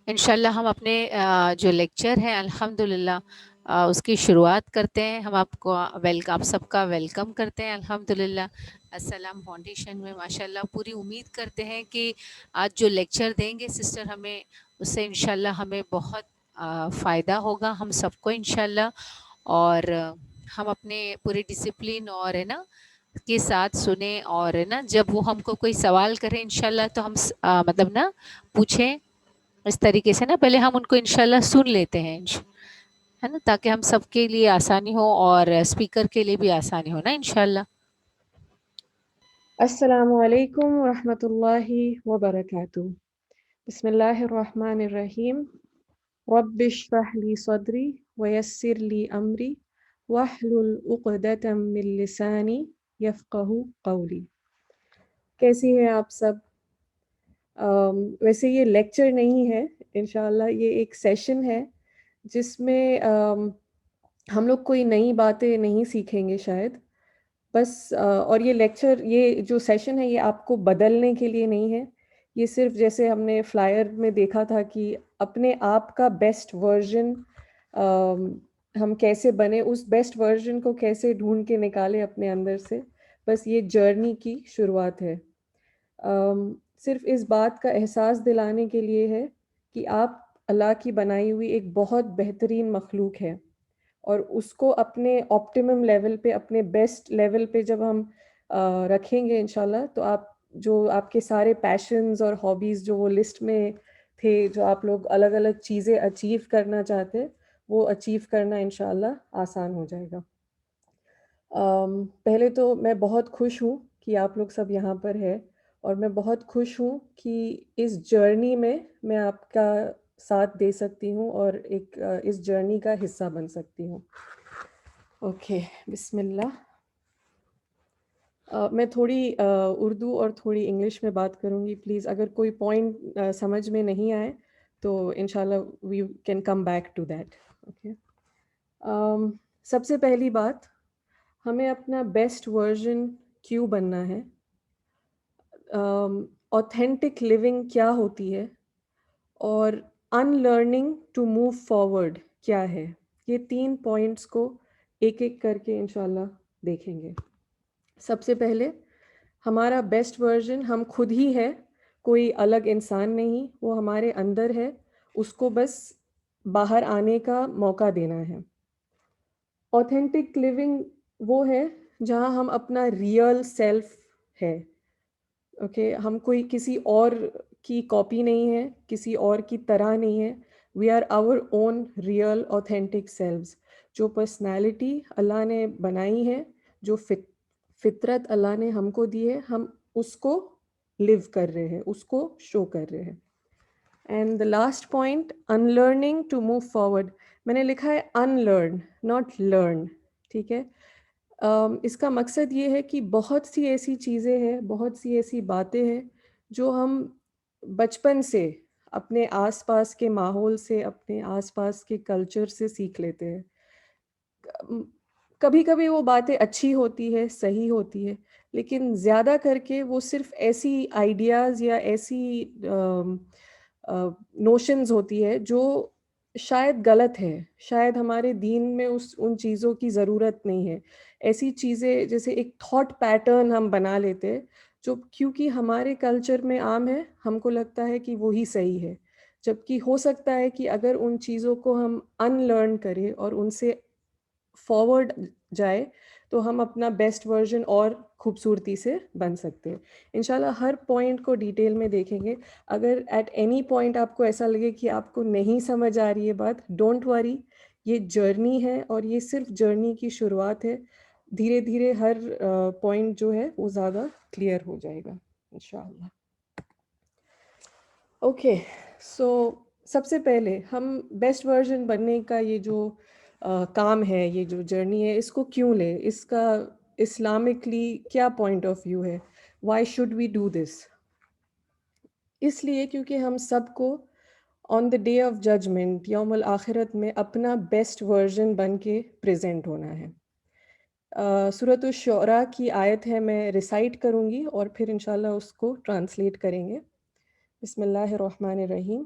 इंशाल्लाह हम अपने जो लेक्चर है अल्हम्दुलिल्लाह उसकी शुरुआत करते हैं। हम आपको आप सबका वेलकम करते हैं अल्हम्दुलिल्लाह। अस्सलाम फाउंडेशन में माशाल्लाह पूरी उम्मीद करते हैं कि आज जो लेक्चर देंगे सिस्टर हमें, उससे इंशाल्लाह हमें बहुत फ़ायदा होगा हम सबको इंशाल्लाह। और हम अपने पूरे डिसिप्लिन और है ना के साथ सुने, और है ना जब वो हमको कोई सवाल करें इंशाल्लाह तो हम मतलब ना पूछें इस तरीके से ना, पहले हम उनको इंशाल्लाह सुन लेते हैं है ना, ताकि हम सबके लिए आसानी हो और स्पीकर के लिए भी आसानी हो ना इंशाल्लाह। अस्सलामु अलैकुम व रहमतुल्लाहि व बरकातुहू। बिस्मिल्लाहिर्रहमानिर्रहीम। रब्बिश्रह ली सदरी व यस्सिर ली अमरी वहलुल उक़दतम मिन लिसानी यफ़क़हू क़ौली। कैसी हैं आप सब? वैसे ये लेक्चर नहीं है, इंशाअल्लाह ये एक सेशन है जिसमें हम लोग कोई नई बातें नहीं सीखेंगे शायद। बस और ये लेक्चर, ये जो सेशन है, ये आपको बदलने के लिए नहीं है। ये सिर्फ़ जैसे हमने फ्लायर में देखा था कि अपने आप का बेस्ट वर्ज़न हम कैसे बने, उस बेस्ट वर्ज़न को कैसे ढूँढ के निकालें अपने अंदर से, बस ये जर्नी की शुरुआत है। सिर्फ़ इस बात का एहसास दिलाने के लिए है कि आप अल्लाह की बनाई हुई एक बहुत बेहतरीन मख़लूक़ हैं। और उसको अपने ऑप्टिमम लेवल पे, अपने बेस्ट लेवल पे जब हम रखेंगे इंशाल्लाह, तो आप जो आपके सारे पैशन्स और हॉबीज़ जो वो लिस्ट में थे, जो आप लोग अलग-अलग चीज़ें अचीव करना चाहते, वो अचीव करना इंशाल्लाह आसान हो जाएगा। पहले तो मैं बहुत खुश हूँ कि आप लोग सब यहाँ पर हैं, और मैं बहुत खुश हूँ कि इस जर्नी में मैं आपका साथ दे सकती हूँ और एक इस जर्नी का हिस्सा बन सकती हूँ। ओके, बिस्मिल्लाह। मैं थोड़ी उर्दू और थोड़ी इंग्लिश में बात करूँगी। प्लीज़ अगर कोई पॉइंट समझ में नहीं आए तो इंशाल्लाह we can come back to that. Okay. सबसे पहली बात, हमें अपना बेस्ट वर्ज़न क्यों बनना है? ऑथेंटिक लिविंग क्या होती है? और अनलर्निंग टू मूव फॉरवर्ड क्या है? ये 3 पॉइंट्स को एक-एक करके इंशाल्लाह देखेंगे। सबसे पहले, हमारा बेस्ट वर्ज़न हम खुद ही है, कोई अलग इंसान नहीं, वो हमारे अंदर है, उसको बस बाहर आने का मौका देना है। ऑथेंटिक लिविंग वो है जहाँ हम अपना रियल सेल्फ है। ओके, हम कोई किसी और की कॉपी नहीं है, किसी और की तरह नहीं है। We are our own real authentic selves. जो पर्सनैलिटी अल्लाह ने बनाई है, जो फितरत अल्लाह ने हमको दी है, हम उसको लिव कर रहे हैं, उसको शो कर रहे हैं। And the last point, unlearning to move forward. मैंने लिखा है अनलर्न, नॉट लर्न। ठीक है। इसका मकसद ये है कि बहुत सी ऐसी चीज़ें हैं, बहुत सी ऐसी बातें हैं जो हम बचपन से अपने आसपास के माहौल से, अपने आसपास के कल्चर से सीख लेते हैं। कभी-कभी वो बातें अच्छी होती है, सही होती है, लेकिन ज़्यादा करके वो सिर्फ़ ऐसी आइडियाज़ या ऐसी नोशंस होती है जो शायद गलत है, शायद हमारे दीन में उस उन चीज़ों की ज़रूरत नहीं है। ऐसी चीज़ें जैसे एक थॉट पैटर्न हम बना लेते हैं, जो क्योंकि हमारे कल्चर में आम है, हमको लगता है कि वो ही सही है। जबकि हो सकता है कि अगर उन चीज़ों को हम अनलर्न करें और उनसे फॉरवर्ड जाए, तो हम अपना बेस्ट वर्ज़न और खूबसूरती से बन सकते हैं। इंशाल्लाह हर पॉइंट को डिटेल में देखेंगे। अगर एट एनी पॉइंट आपको ऐसा लगे कि आपको नहीं समझ आ रही है बात, डोंट वरी, ये जर्नी है और ये सिर्फ़ जर्नी की शुरुआत है। धीरे-धीरे हर पॉइंट जो है वो ज़्यादा क्लियर हो जाएगा इंशाल्लाह। ओके, सो सबसे पहले हम बेस्ट वर्ज़न बनने का ये जो काम है, ये जो जर्नी है, इसको क्यों लें? इसका इस्लामिकली क्या पॉइंट ऑफ व्यू है? Why should we do this? इसलिए क्योंकि हम सबको on the day of judgment, यौमुल आखिरत में अपना बेस्ट वर्ज़न बन के प्रेज़ेंट होना है। सूरत अश-शुअरा की आयत है, मैं रिसाइट करूँगी और फिर इंशाल्लाह उसको ट्रांसलेट करेंगे। बिस्मिल्लाहिर्रहमानिर्रहीम।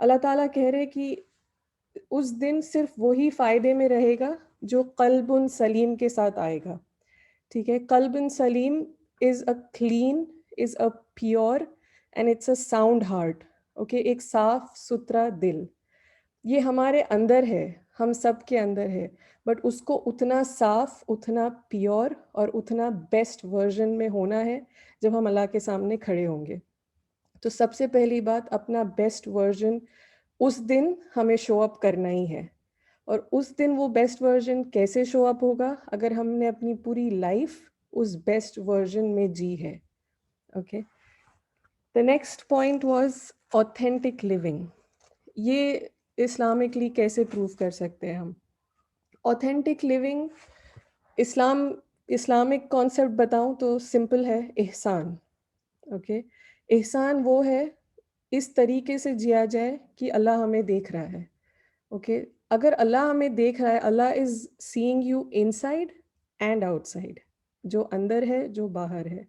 अल्लाह ताला कह रहे कि उस दिन सिर्फ वही फ़ायदे में रहेगा जो क़ल्बुन सलीम के साथ आएगा, ठीक है? क़ल्बुन सलीम is a clean, is a pure and it's a sound heart, okay? एक साफ-सुथरा दिल। ये हमारे अंदर है, हम सब के अंदर है, बट उसको उतना साफ, उतना प्योर और उतना बेस्ट वर्ज़न में होना है, जब हम अल्लाह के सामने खड़े होंगे। तो सबसे पहली बात अपना बेस्ट वर्ज़न उस दिन हमें शो अप करना ही है और उस दिन वो बेस्ट वर्ज़न कैसे शो अप होगा? अगर हमने अपनी पूरी लाइफ़ उस बेस्ट वर्ज़न में जी है, okay? The next point was authentic living. ये इस्लामिकली कैसे प्रूव कर सकते हैं हम? ऑथेंटिक लिविंग इस्लाम इस्लामिक कॉन्सेप्ट बताऊँ तो सिंपल है इहसान, ओके? इहसान वो है इस तरीके से जिया जाए कि अल्लाह हमें देख रहा है, ओके? अगर अल्लाह हमें देख रहा है, Allah is seeing you inside and outside, जो अंदर है, जो बाहर है।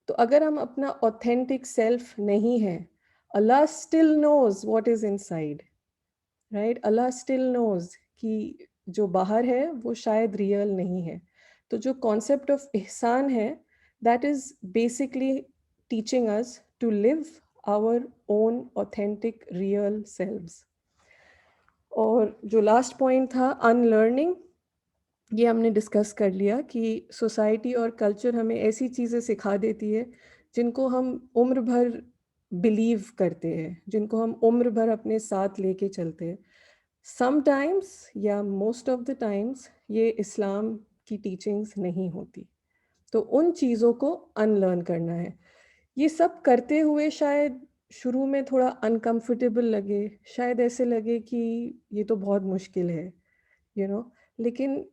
तो अगर हम अपना ऑथेंटिक सेल्फ नहीं है, Allah still knows what is inside, right? Allah still knows कि जो बाहर है वो शायद रियल नहीं है। तो जो कॉन्सेप्ट ऑफ इहसान है, that is basically teaching us to live our own authentic real selves. और जो लास्ट पॉइंट था अनलर्निंग, ये हमने डिस्कस कर लिया कि सोसाइटी और कल्चर हमें ऐसी चीज़ें सिखा देती है जिनको हम उम्र भर बिलीव करते हैं, जिनको हम उम्र भर अपने साथ लेके चलते हैं। समटाइम्स या मोस्ट ऑफ द टाइम्स ये इस्लाम की टीचिंग्स नहीं होती। तो उन चीज़ों को अनलर्न करना है। ये सब करते हुए शायद शुरू में थोड़ा अनकम्फ़र्टेबल लगे, शायद ऐसे लगे कि ये तो बहुत मुश्किल है, यू नो लेकिन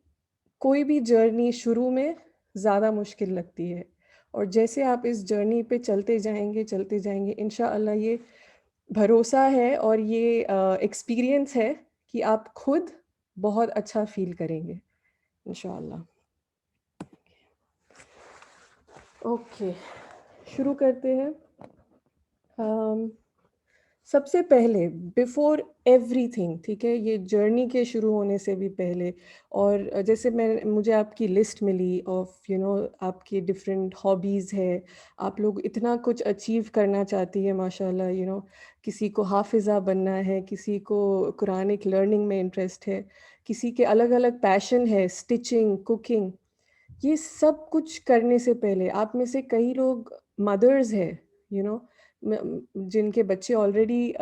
कोई भी जर्नी शुरू में ज़्यादा मुश्किल लगती है और जैसे आप इस जर्नी पे चलते जाएँगे इंशाअल्लाह ये भरोसा है और ये एक्सपीरियंस है कि आप खुद बहुत अच्छा फ़ील करेंगे इंशाअल्लाह। ओके, शुरू करते हैं। अम सबसे पहले बिफ़ोर एवरीथिंग, ठीक है? ये जर्नी के शुरू होने से भी पहले और जैसे मैं मुझे आपकी लिस्ट मिली ऑफ आपकी डिफरेंट हॉबीज़ है, आप लोग इतना कुछ अचीव करना चाहती हैं माशाल्लाह, किसी को हाफ़िज़ा बनना है, किसी को कुरानिक लर्निंग में इंटरेस्ट है, किसी के अलग-अलग पैशन है, स्टिचिंग, कुकिंग। ये सब कुछ करने से पहले आप में से कई लोग मदर्स हैं, यू नो जिनके बच्चे ऑलरेडी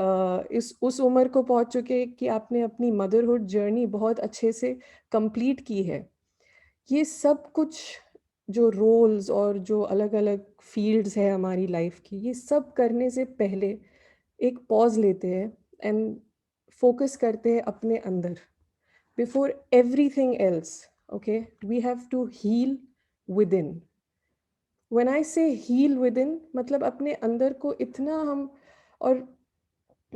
इस उस उम्र को पहुंच चुके हैं कि आपने अपनी मदरहुड जर्नी बहुत अच्छे से कंप्लीट की है। ये सब कुछ जो रोल्स और जो अलग-अलग फील्ड्स है हमारी लाइफ की, ये सब करने से पहले एक पॉज़ लेते हैं एंड फ़ोकस करते हैं अपने अंदर। Before everything else, okay, we have to heal within. When I say heal within, मतलब अपने अंदर को इतना हम और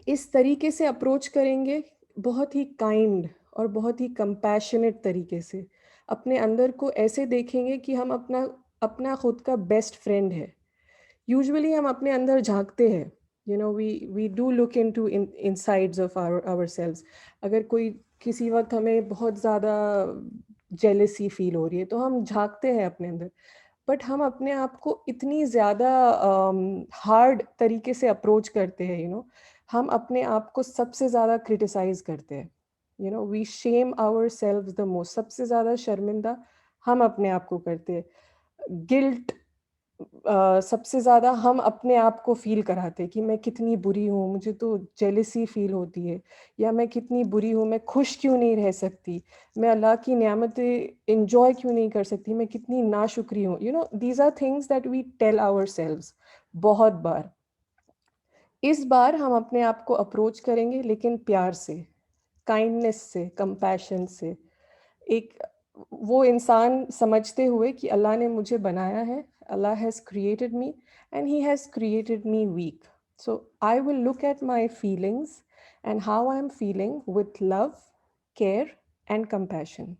इस तरीके से अप्रोच करेंगे, बहुत ही काइंड और बहुत ही कंपैशनेट तरीके से। अपने अंदर को ऐसे देखेंगे कि हम अपना अपना खुद का बेस्ट फ्रेंड है। यूजुअली हम अपने अंदर झाँकते हैं, we do look into insides of ourselves. अगर कोई किसी वक़्त हमें बहुत ज़्यादा जेलसी फ़ील हो रही है, तो हम झाँकते हैं अपने अंदर। बट हम अपने आप को इतनी ज़्यादा हार्ड तरीके से अप्रोच करते हैं, हम अपने आप को सबसे ज़्यादा क्रिटिसाइज़ करते हैं। We shame ourselves the most, सबसे ज़्यादा शर्मिंदा हम अपने आप को करते हैं। गिल्ट सबसे ज़्यादा हम अपने आप को फ़ील कराते हैं कि मैं कितनी बुरी हूँ, मुझे तो जेलसी फ़ील होती है या मैं कितनी बुरी हूँ, मैं खुश क्यों नहीं रह सकती, मैं अल्लाह की नेमतें एन्जॉय क्यों नहीं कर सकती, मैं कितनी नाशुक्री हूँ। These are things that we tell ourselves बहुत बार। इस बार हम अपने आप को अप्रोच करेंगे लेकिन प्यार से, काइंडनेस से, कंपैशन से। एक वो इंसान समझते हुए कि अल्लाह ने मुझे बनाया है, Allah has created me and he has created me weak. So I will look at my feelings and how I am feeling with love, care and compassion.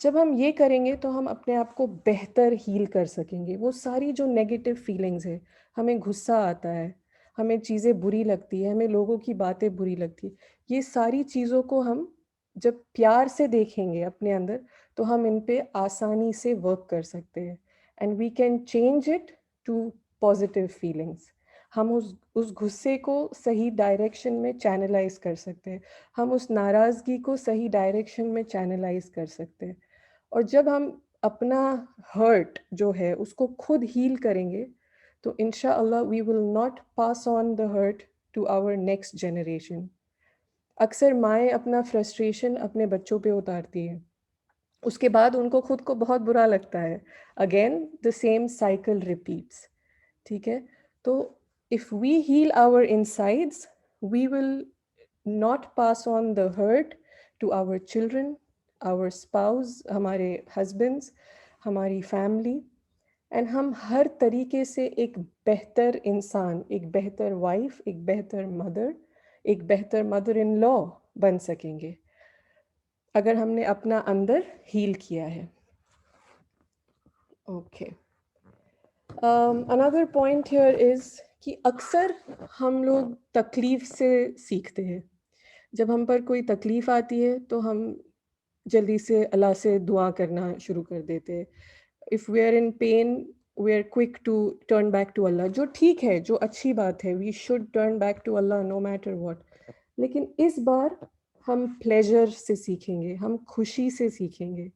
जब हम ये करेंगे तो हम अपने आप को बेहतर हील कर सकेंगे। वो सारी जो नेगेटिव फीलिंग्स है, हमें गुस्सा आता है, हमें चीज़ें बुरी लगती है, हमें लोगों की बातें बुरी लगती है, ये सारी चीज़ों को हम जब प्यार से देखेंगे अपने अंदर, तो हम इन पे आसानी से वर्क कर सकते हैं and we can change it to positive feelings. हम उस गुस्से को सही डायरेक्शन में चैनलाइज कर सकते हैं, हम उस नाराज़गी को सही डायरेक्शन में चैनलाइज कर सकते हैं। और जब हम अपना हर्ट जो है उसको खुद हील करेंगे, तो इंशाअल्लाह we will not pass on the hurt to our next generation. अक्सर माएँ अपना फ्रस्ट्रेशन अपने बच्चों पे उतारती हैं, उसके बाद उनको खुद को बहुत बुरा लगता है। Again the same cycle repeats. ठीक है? तो if we heal our insides, we will not pass on the hurt to our children, our spouse, हमारे हस्बैंड्स, हमारी फैमिली, एंड हम हर तरीके से एक बेहतर इंसान, एक बेहतर वाइफ, एक बेहतर मदर, एक बेहतर मदर इन लॉ बन सकेंगे, अगर हमने अपना अंदर हील किया है। Okay. Another point here is कि अक्सर हम लोग तकलीफ़ से सीखते हैं। जब हम पर कोई तकलीफ़ आती है तो हम जल्दी से अल्लाह से दुआ करना शुरू कर देते हैं। If we are in pain, we are quick to turn back to Allah, जो ठीक है, जो अच्छी बात है, we should turn back to Allah no matter what. लेकिन इस बार हम प्लेज़र से सीखेंगे, हम खुशी से सीखेंगे,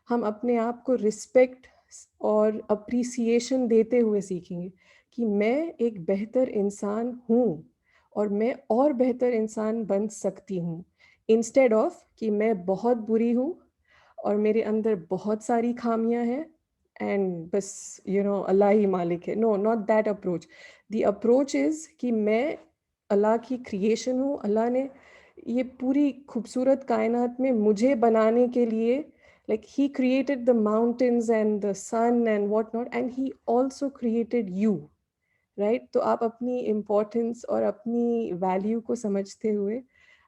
हम अपने आप को रिस्पेक्ट और एप्रिसिएशन देते हुए सीखेंगे कि मैं एक बेहतर इंसान हूँ और मैं और बेहतर इंसान बन सकती हूँ, इंस्टेड ऑफ कि मैं बहुत बुरी हूँ और मेरे अंदर बहुत सारी खामियां हैं एंड बस अल्लाह ही मालिक है। No, not that approach. The approach is कि मैं अल्लाह की क्रिएशन हूँ। अल्लाह ने ये पूरी खूबसूरत कायनात में मुझे बनाने के लिए, like he created the mountains and the sun and what not, and he also created you, right? तो आप अपनी इम्पोर्टेंस और अपनी वैल्यू को समझते हुए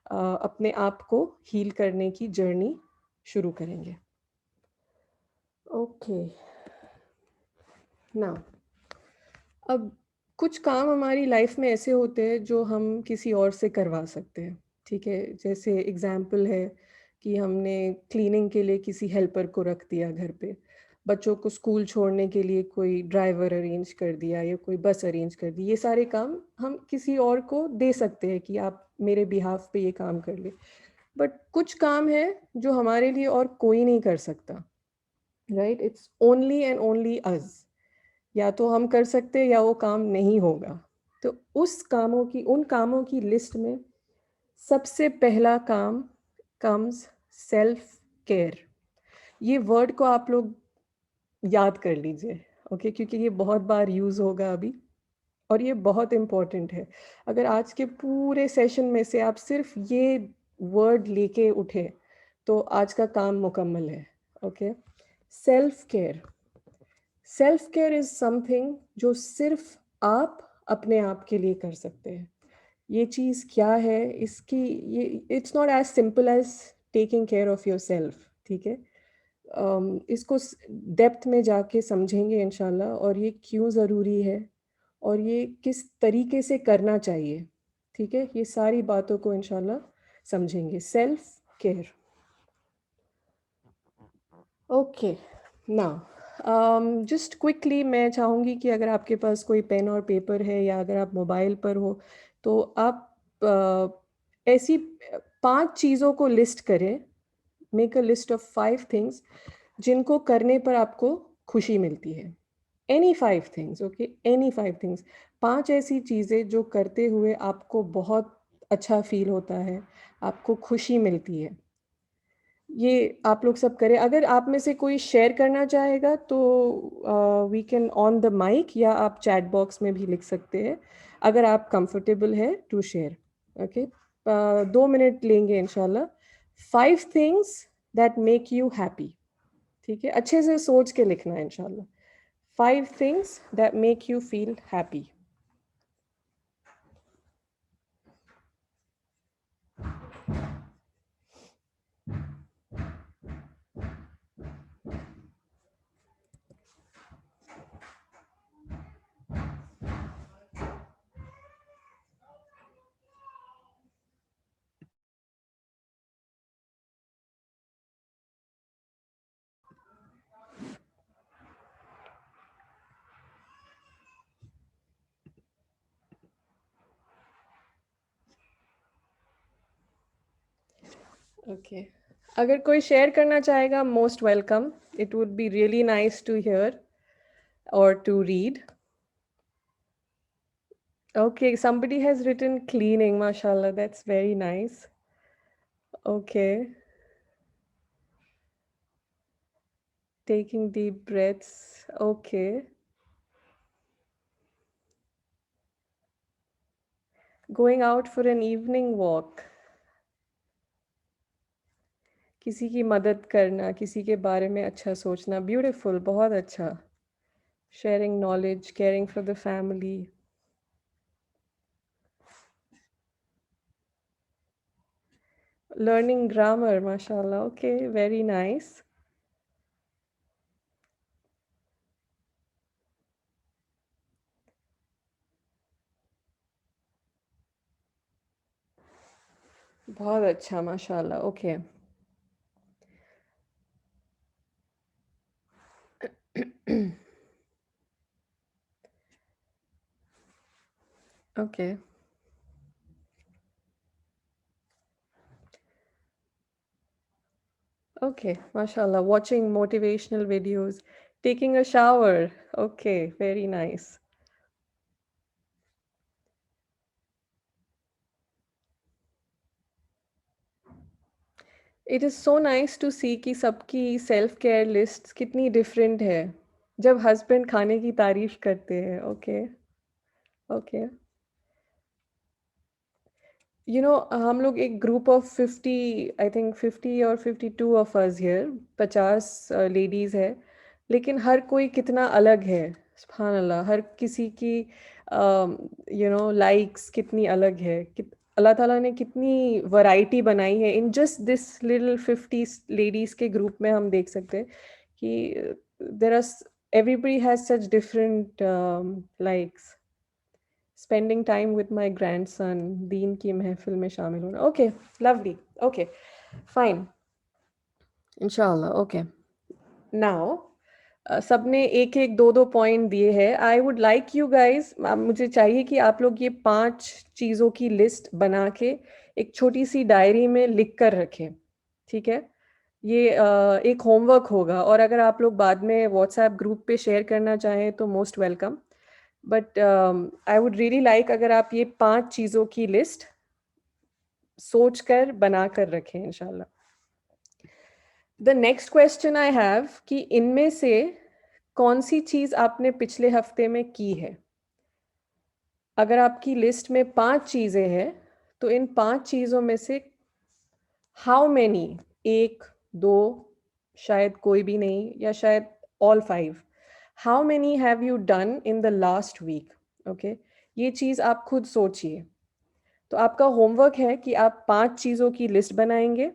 अपने आप को हील करने की जर्नी शुरू करेंगे। ओके। नाउ, अब कुछ काम हमारी लाइफ में ऐसे होते हैं जो हम किसी और से करवा सकते हैं, ठीक है? जैसे एग्ज़ाम्पल है कि हमने क्लीनिंग के लिए किसी हेल्पर को रख दिया घर पे, बच्चों को स्कूल छोड़ने के लिए कोई ड्राइवर अरेंज कर दिया या कोई बस अरेंज कर दी। ये सारे काम हम किसी और को दे सकते हैं कि आप मेरे बिहाफ़ पे ये काम कर लें। बट कुछ काम हैं जो हमारे लिए और कोई नहीं कर सकता, right? It's only and only us. या तो हम कर सकते हैं या वो काम नहीं होगा। तो उन कामों की लिस्ट में सबसे पहला काम कम्स सेल्फ केयर। ये वर्ड को आप लोग याद कर लीजिए, ओके? क्योंकि ये बहुत बार यूज़ होगा अभी और ये बहुत इम्पोर्टेंट है। अगर आज के पूरे सेशन में से आप सिर्फ ये वर्ड लेके उठे, तो आज का काम मुकम्मल है, okay? Self care. Self care is something जो सिर्फ आप अपने आप के लिए कर सकते हैं। ये चीज़ क्या है, इसकी ये it's not as simple as taking care of yourself, ठीक है? इसको डेप्थ में जाके समझेंगे इंशाल्लाह, और ये क्यों ज़रूरी है और ये किस तरीके से करना चाहिए, ठीक है? ये सारी बातों को इंशाल्लाह समझेंगे। Self care. Okay. Now just quickly मैं चाहूँगी कि अगर आपके पास कोई पेन और पेपर है या अगर आप मोबाइल पर हो, तो आप ऐसी 5 चीज़ों को लिस्ट करें। Make a list of 5 things जिनको करने पर आपको खुशी मिलती है। Any 5 things, okay? Any 5 things. 5 ऐसी चीज़ें जो करते हुए आपको बहुत अच्छा फ़ील होता है, आपको खुशी मिलती है। ये आप लोग सब करें। अगर आप में से कोई शेयर करना चाहेगा तो we can on the mic, या आप चैट बॉक्स में भी लिख सकते हैं अगर आप कंफर्टेबल है टू शेयर। ओके, 2 मिनट लेंगे इंशाल्लाह। 5 things that make you happy. ठीक है, अच्छे से सोच के लिखना है इंशाल्लाह। 5 things that make you feel happy. Okay, अगर कोई शेयर करना चाहेगा, most welcome. It would be really nice to hear or to read. Okay, somebody has written cleaning, mashallah. That's very nice. Okay, taking deep breaths. Okay, going out for an evening walk. किसी की मदद करना, किसी के बारे में अच्छा सोचना, beautiful, बहुत अच्छा. Sharing knowledge, caring for the family. Learning grammar, mashallah. Okay, very nice. बहुत अच्छा, mashallah. Okay. Okay. Okay, mashallah. Watching motivational videos, taking a shower. Okay, very nice. It is so nice to see कि सबकी self care list कितनी different है जब husband खाने की तारीफ करते हैं। Okay, okay. हम लोग एक ग्रुप ऑफ 50, आई थिंक 50 और 52 ऑफ अस हियर, 50 लेडीज है, लेकिन हर कोई कितना अलग है। सुभान अल्लाह, हर किसी की लाइक्स कितनी अलग है। अल्लाह ताला ने कितनी वैरायटी बनाई है in just this little 50 ladies के ग्रुप में। हम देख सकते हैं कि there are everybody has such different likes. Spending time with my grandson, दीन की महफिल में शामिल होना। Okay, lovely. ओके, फाइन, इंशाल्लाह। ओके, नाउ सबने एक एक दो दो पॉइंट दिए हैं। I would like you guys, मुझे चाहिए कि आप लोग ये 5 चीज़ों की लिस्ट बना के एक छोटी सी डायरी में लिख कर रखें। ठीक है, ये एक होमवर्क होगा, और अगर आप लोग बाद में व्हाट्सएप ग्रुप पे शेयर करना चाहें तो most welcome. But I would really like अगर आप ये 5 चीज़ों की लिस्ट सोच कर बना कर रखें इंशाल्लाह। The next question I have कि इनमें से कौन सी चीज़ आपने पिछले हफ्ते में की है। अगर आपकी लिस्ट में 5 चीज़ें हैं तो इन 5 चीज़ों में से हाउ मैनी, 1, 2, शायद कोई भी नहीं, या शायद all 5, how many have you done in the last week. Okay, ये चीज़ आप खुद सोचिए। तो आपका होमवर्क है कि आप 5 चीज़ों की लिस्ट बनाएंगे,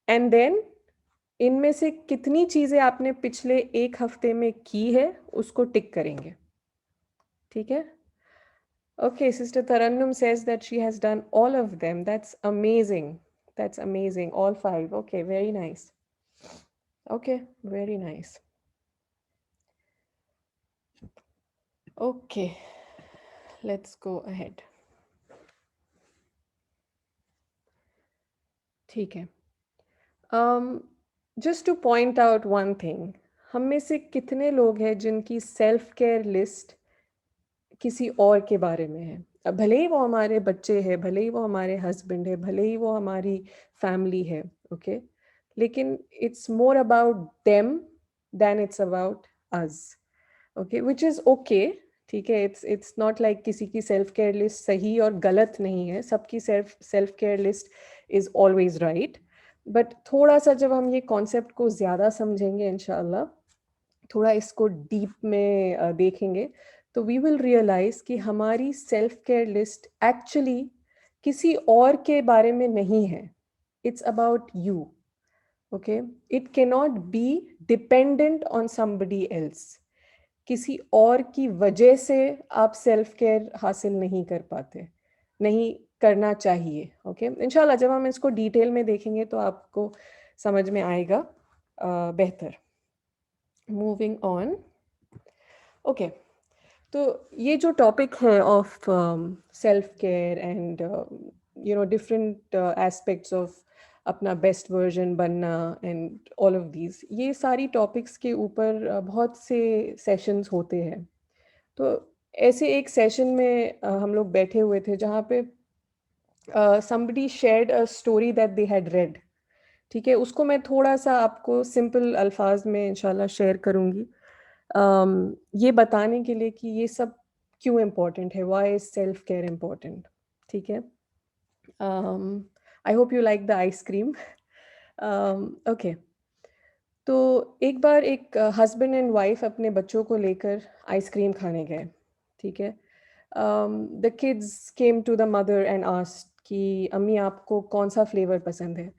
एंड देन इनमें से कितनी चीज़ें आपने पिछले एक हफ्ते में की है उसको टिक करेंगे। ठीक है? Okay, Sister Tarannum says that she has done all of them. That's amazing. That's amazing. All 5. Okay, very nice. Okay, very nice. Okay, let's go ahead. ठीक है। Just to point out one thing, हम में से कितने लोग हैं जिनकी self care list किसी और के बारे में है। भले ही वो हमारे बच्चे हैं, भले ही वो हमारे हस्बैंड है, भले ही वो हमारी फैमिली है, ओके, लेकिन it's more about them than it's about us, okay, which is okay, ठीक है। इट्स नॉट लाइक किसी की सेल्फ केयर लिस्ट सही और गलत नहीं है, सबकी self self care list is always right. But थोड़ा सा जब हम ये कॉन्सेप्ट को ज़्यादा समझेंगे इंशाल्लाह, थोड़ा इसको डीप में देखेंगे, तो वी विल रियलाइज कि हमारी सेल्फ केयर लिस्ट एक्चुअली किसी और के बारे में नहीं है, it's about you, okay. It cannot be dependent on somebody else. किसी और की वजह से आप सेल्फ केयर हासिल नहीं कर पाते, नहीं करना चाहिए, ओके। इंशाल्लाह जब हम इसको डिटेल में देखेंगे तो आपको समझ में आएगा बेहतर। Moving on, okay. तो ये जो टॉपिक है of self care and different aspects of अपना बेस्ट वर्जन बनना एंड ऑल ऑफ दीज, ये सारी टॉपिक्स के ऊपर बहुत से सेशंस होते हैं। तो ऐसे एक सेशन में हम लोग बैठे हुए थे जहाँ पे somebody shared a story that they had read, ठीक है। उसको मैं थोड़ा सा आपको सिंपल अल्फाज में इंशाल्लाह शेयर करूँगी, ये बताने के लिए कि ये सब क्यों इम्पोर्टेंट है, why is self care important, ठीक है। I hope you like the ice cream. Okay, तो एक बार एक हस्बैंड एंड वाइफ अपने बच्चों को लेकर आइसक्रीम खाने गए, ठीक है। The kids came to the mother and asked कि अम्मी आपको कौन सा फ्लेवर पसंद है।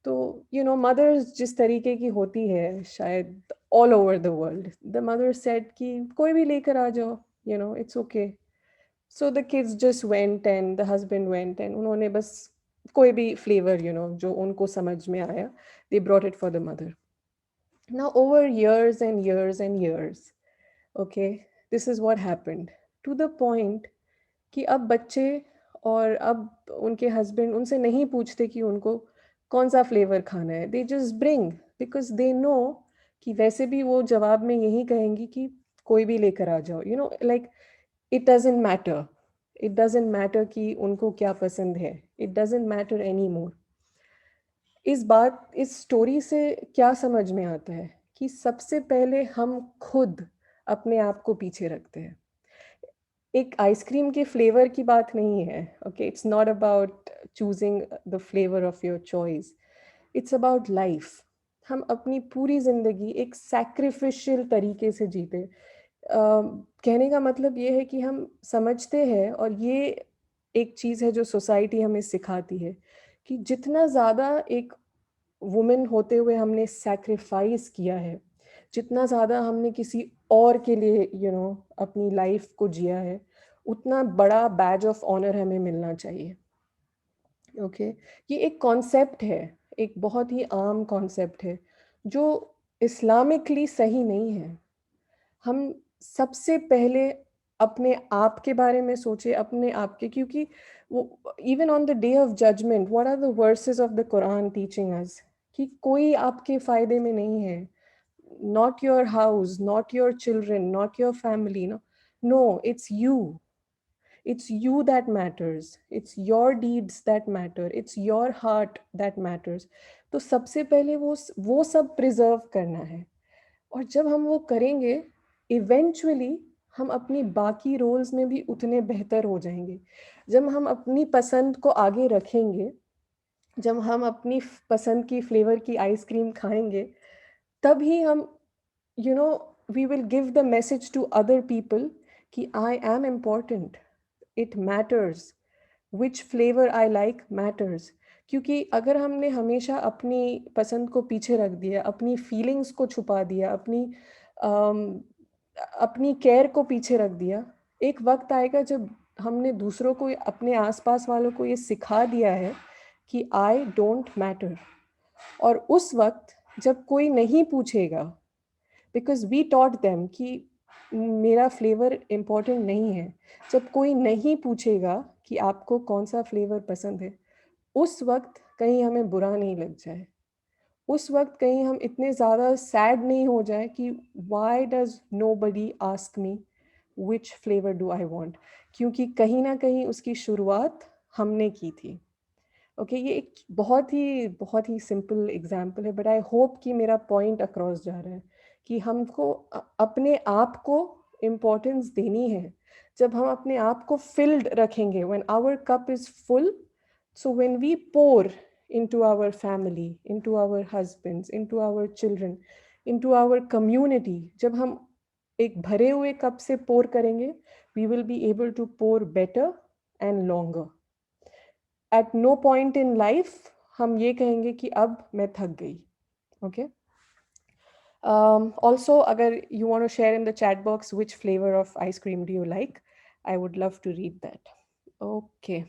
तो मदर्स जिस तरीके की होती है शायद all over the world, the mother said कि कोई भी लेकर आ जाओ, it's okay. So the kids just went and the husband went and उन्होंने बस कोई भी फ्लेवर जो उनको समझ में आया, they brought it for the mother. Now, over years and years and years, okay, this is what happened to the point कि अब बच्चे और अब उनके हस्बैंड उनसे नहीं पूछते कि उनको कौन सा फ्लेवर खाना है, they just bring, because they know कि वैसे भी वो जवाब में यही कहेंगी कि कोई भी लेकर आ जाओ, like it doesn't matter, it doesn't matter कि उनको क्या पसंद है, it doesn't matter any more. इस स्टोरी से क्या समझ में आता है कि सबसे पहले हम खुद अपने आप को पीछे रखते हैं। एक आइसक्रीम के फ्लेवर की बात नहीं है, okay, it's not about choosing the flavour of your choice, it's about life. हम अपनी पूरी जिंदगी एक सैक्रिफिशियल तरीके से जीते। कहने का मतलब ये है कि हम समझते हैं, और ये एक चीज़ है जो सोसाइटी हमें सिखाती है, कि जितना ज़्यादा एक वुमेन होते हुए हमने सैक्रिफाइस किया है, जितना ज़्यादा हमने किसी और के लिए अपनी लाइफ को जिया है, उतना बड़ा बैज ऑफ ऑनर हमें मिलना चाहिए, ओके। ये एक कॉन्सेप्ट है, एक बहुत ही आम कॉन्सेप्ट है जो इस्लामिकली सही नहीं है। हम सबसे पहले अपने आप के बारे में सोचे, अपने आप के, क्योंकि वो even on the day of judgment, what are the verses of the Quran teaching us कि कोई आपके फायदे में नहीं है, not your house, not your children, not your family, no, it's you, it's you that matters, it's your deeds that matter, it's your heart that matters। तो सबसे पहले वो सब प्रिजर्व करना है, और जब हम वो करेंगे, इवेंचुअली हम अपनी बाकी रोल्स में भी उतने बेहतर हो जाएंगे। जब हम अपनी पसंद को आगे रखेंगे, जब हम अपनी पसंद की फ्लेवर की आइसक्रीम खाएंगे, तभी हम you know we will give the message to other people कि I am important, it matters, which flavor I like matters। क्योंकि अगर हमने हमेशा अपनी पसंद को पीछे रख दिया, अपनी फीलिंग्स को छुपा दिया, अपनी केयर को पीछे रख दिया, एक वक्त आएगा जब हमने दूसरों को, अपने आसपास वालों को ये सिखा दिया है कि आई डोंट मैटर, और उस वक्त जब कोई नहीं पूछेगा, बिकॉज वी टॉट देम कि मेरा फ्लेवर इम्पोर्टेंट नहीं है, जब कोई नहीं पूछेगा कि आपको कौन सा फ्लेवर पसंद है, उस वक्त कहीं हमें बुरा नहीं लग जाए, उस वक्त कहीं हम इतने ज़्यादा सैड नहीं हो जाए कि why does nobody ask me which flavour do I want, क्योंकि कहीं ना कहीं उसकी शुरुआत हमने की थी। ओके, ये एक बहुत ही सिंपल एग्जांपल है, बट आई होप कि मेरा पॉइंट अक्रॉस जा रहा है कि हमको अपने आप को इम्पोर्टेंस देनी है। जब हम अपने आप को फिल्ड रखेंगे, when our cup is full, so when we pour into our family, into our husbands, into our children, into our community, जब हम एक भरे हुए कप से पोर करेंगे, we will be able to pour better and longer. At no point in life हम ये कहेंगे कि अब मैं थक गई. Okay. Also, अगर you want to share in the chat box which flavor of ice cream do you like, I would love to read that. Okay.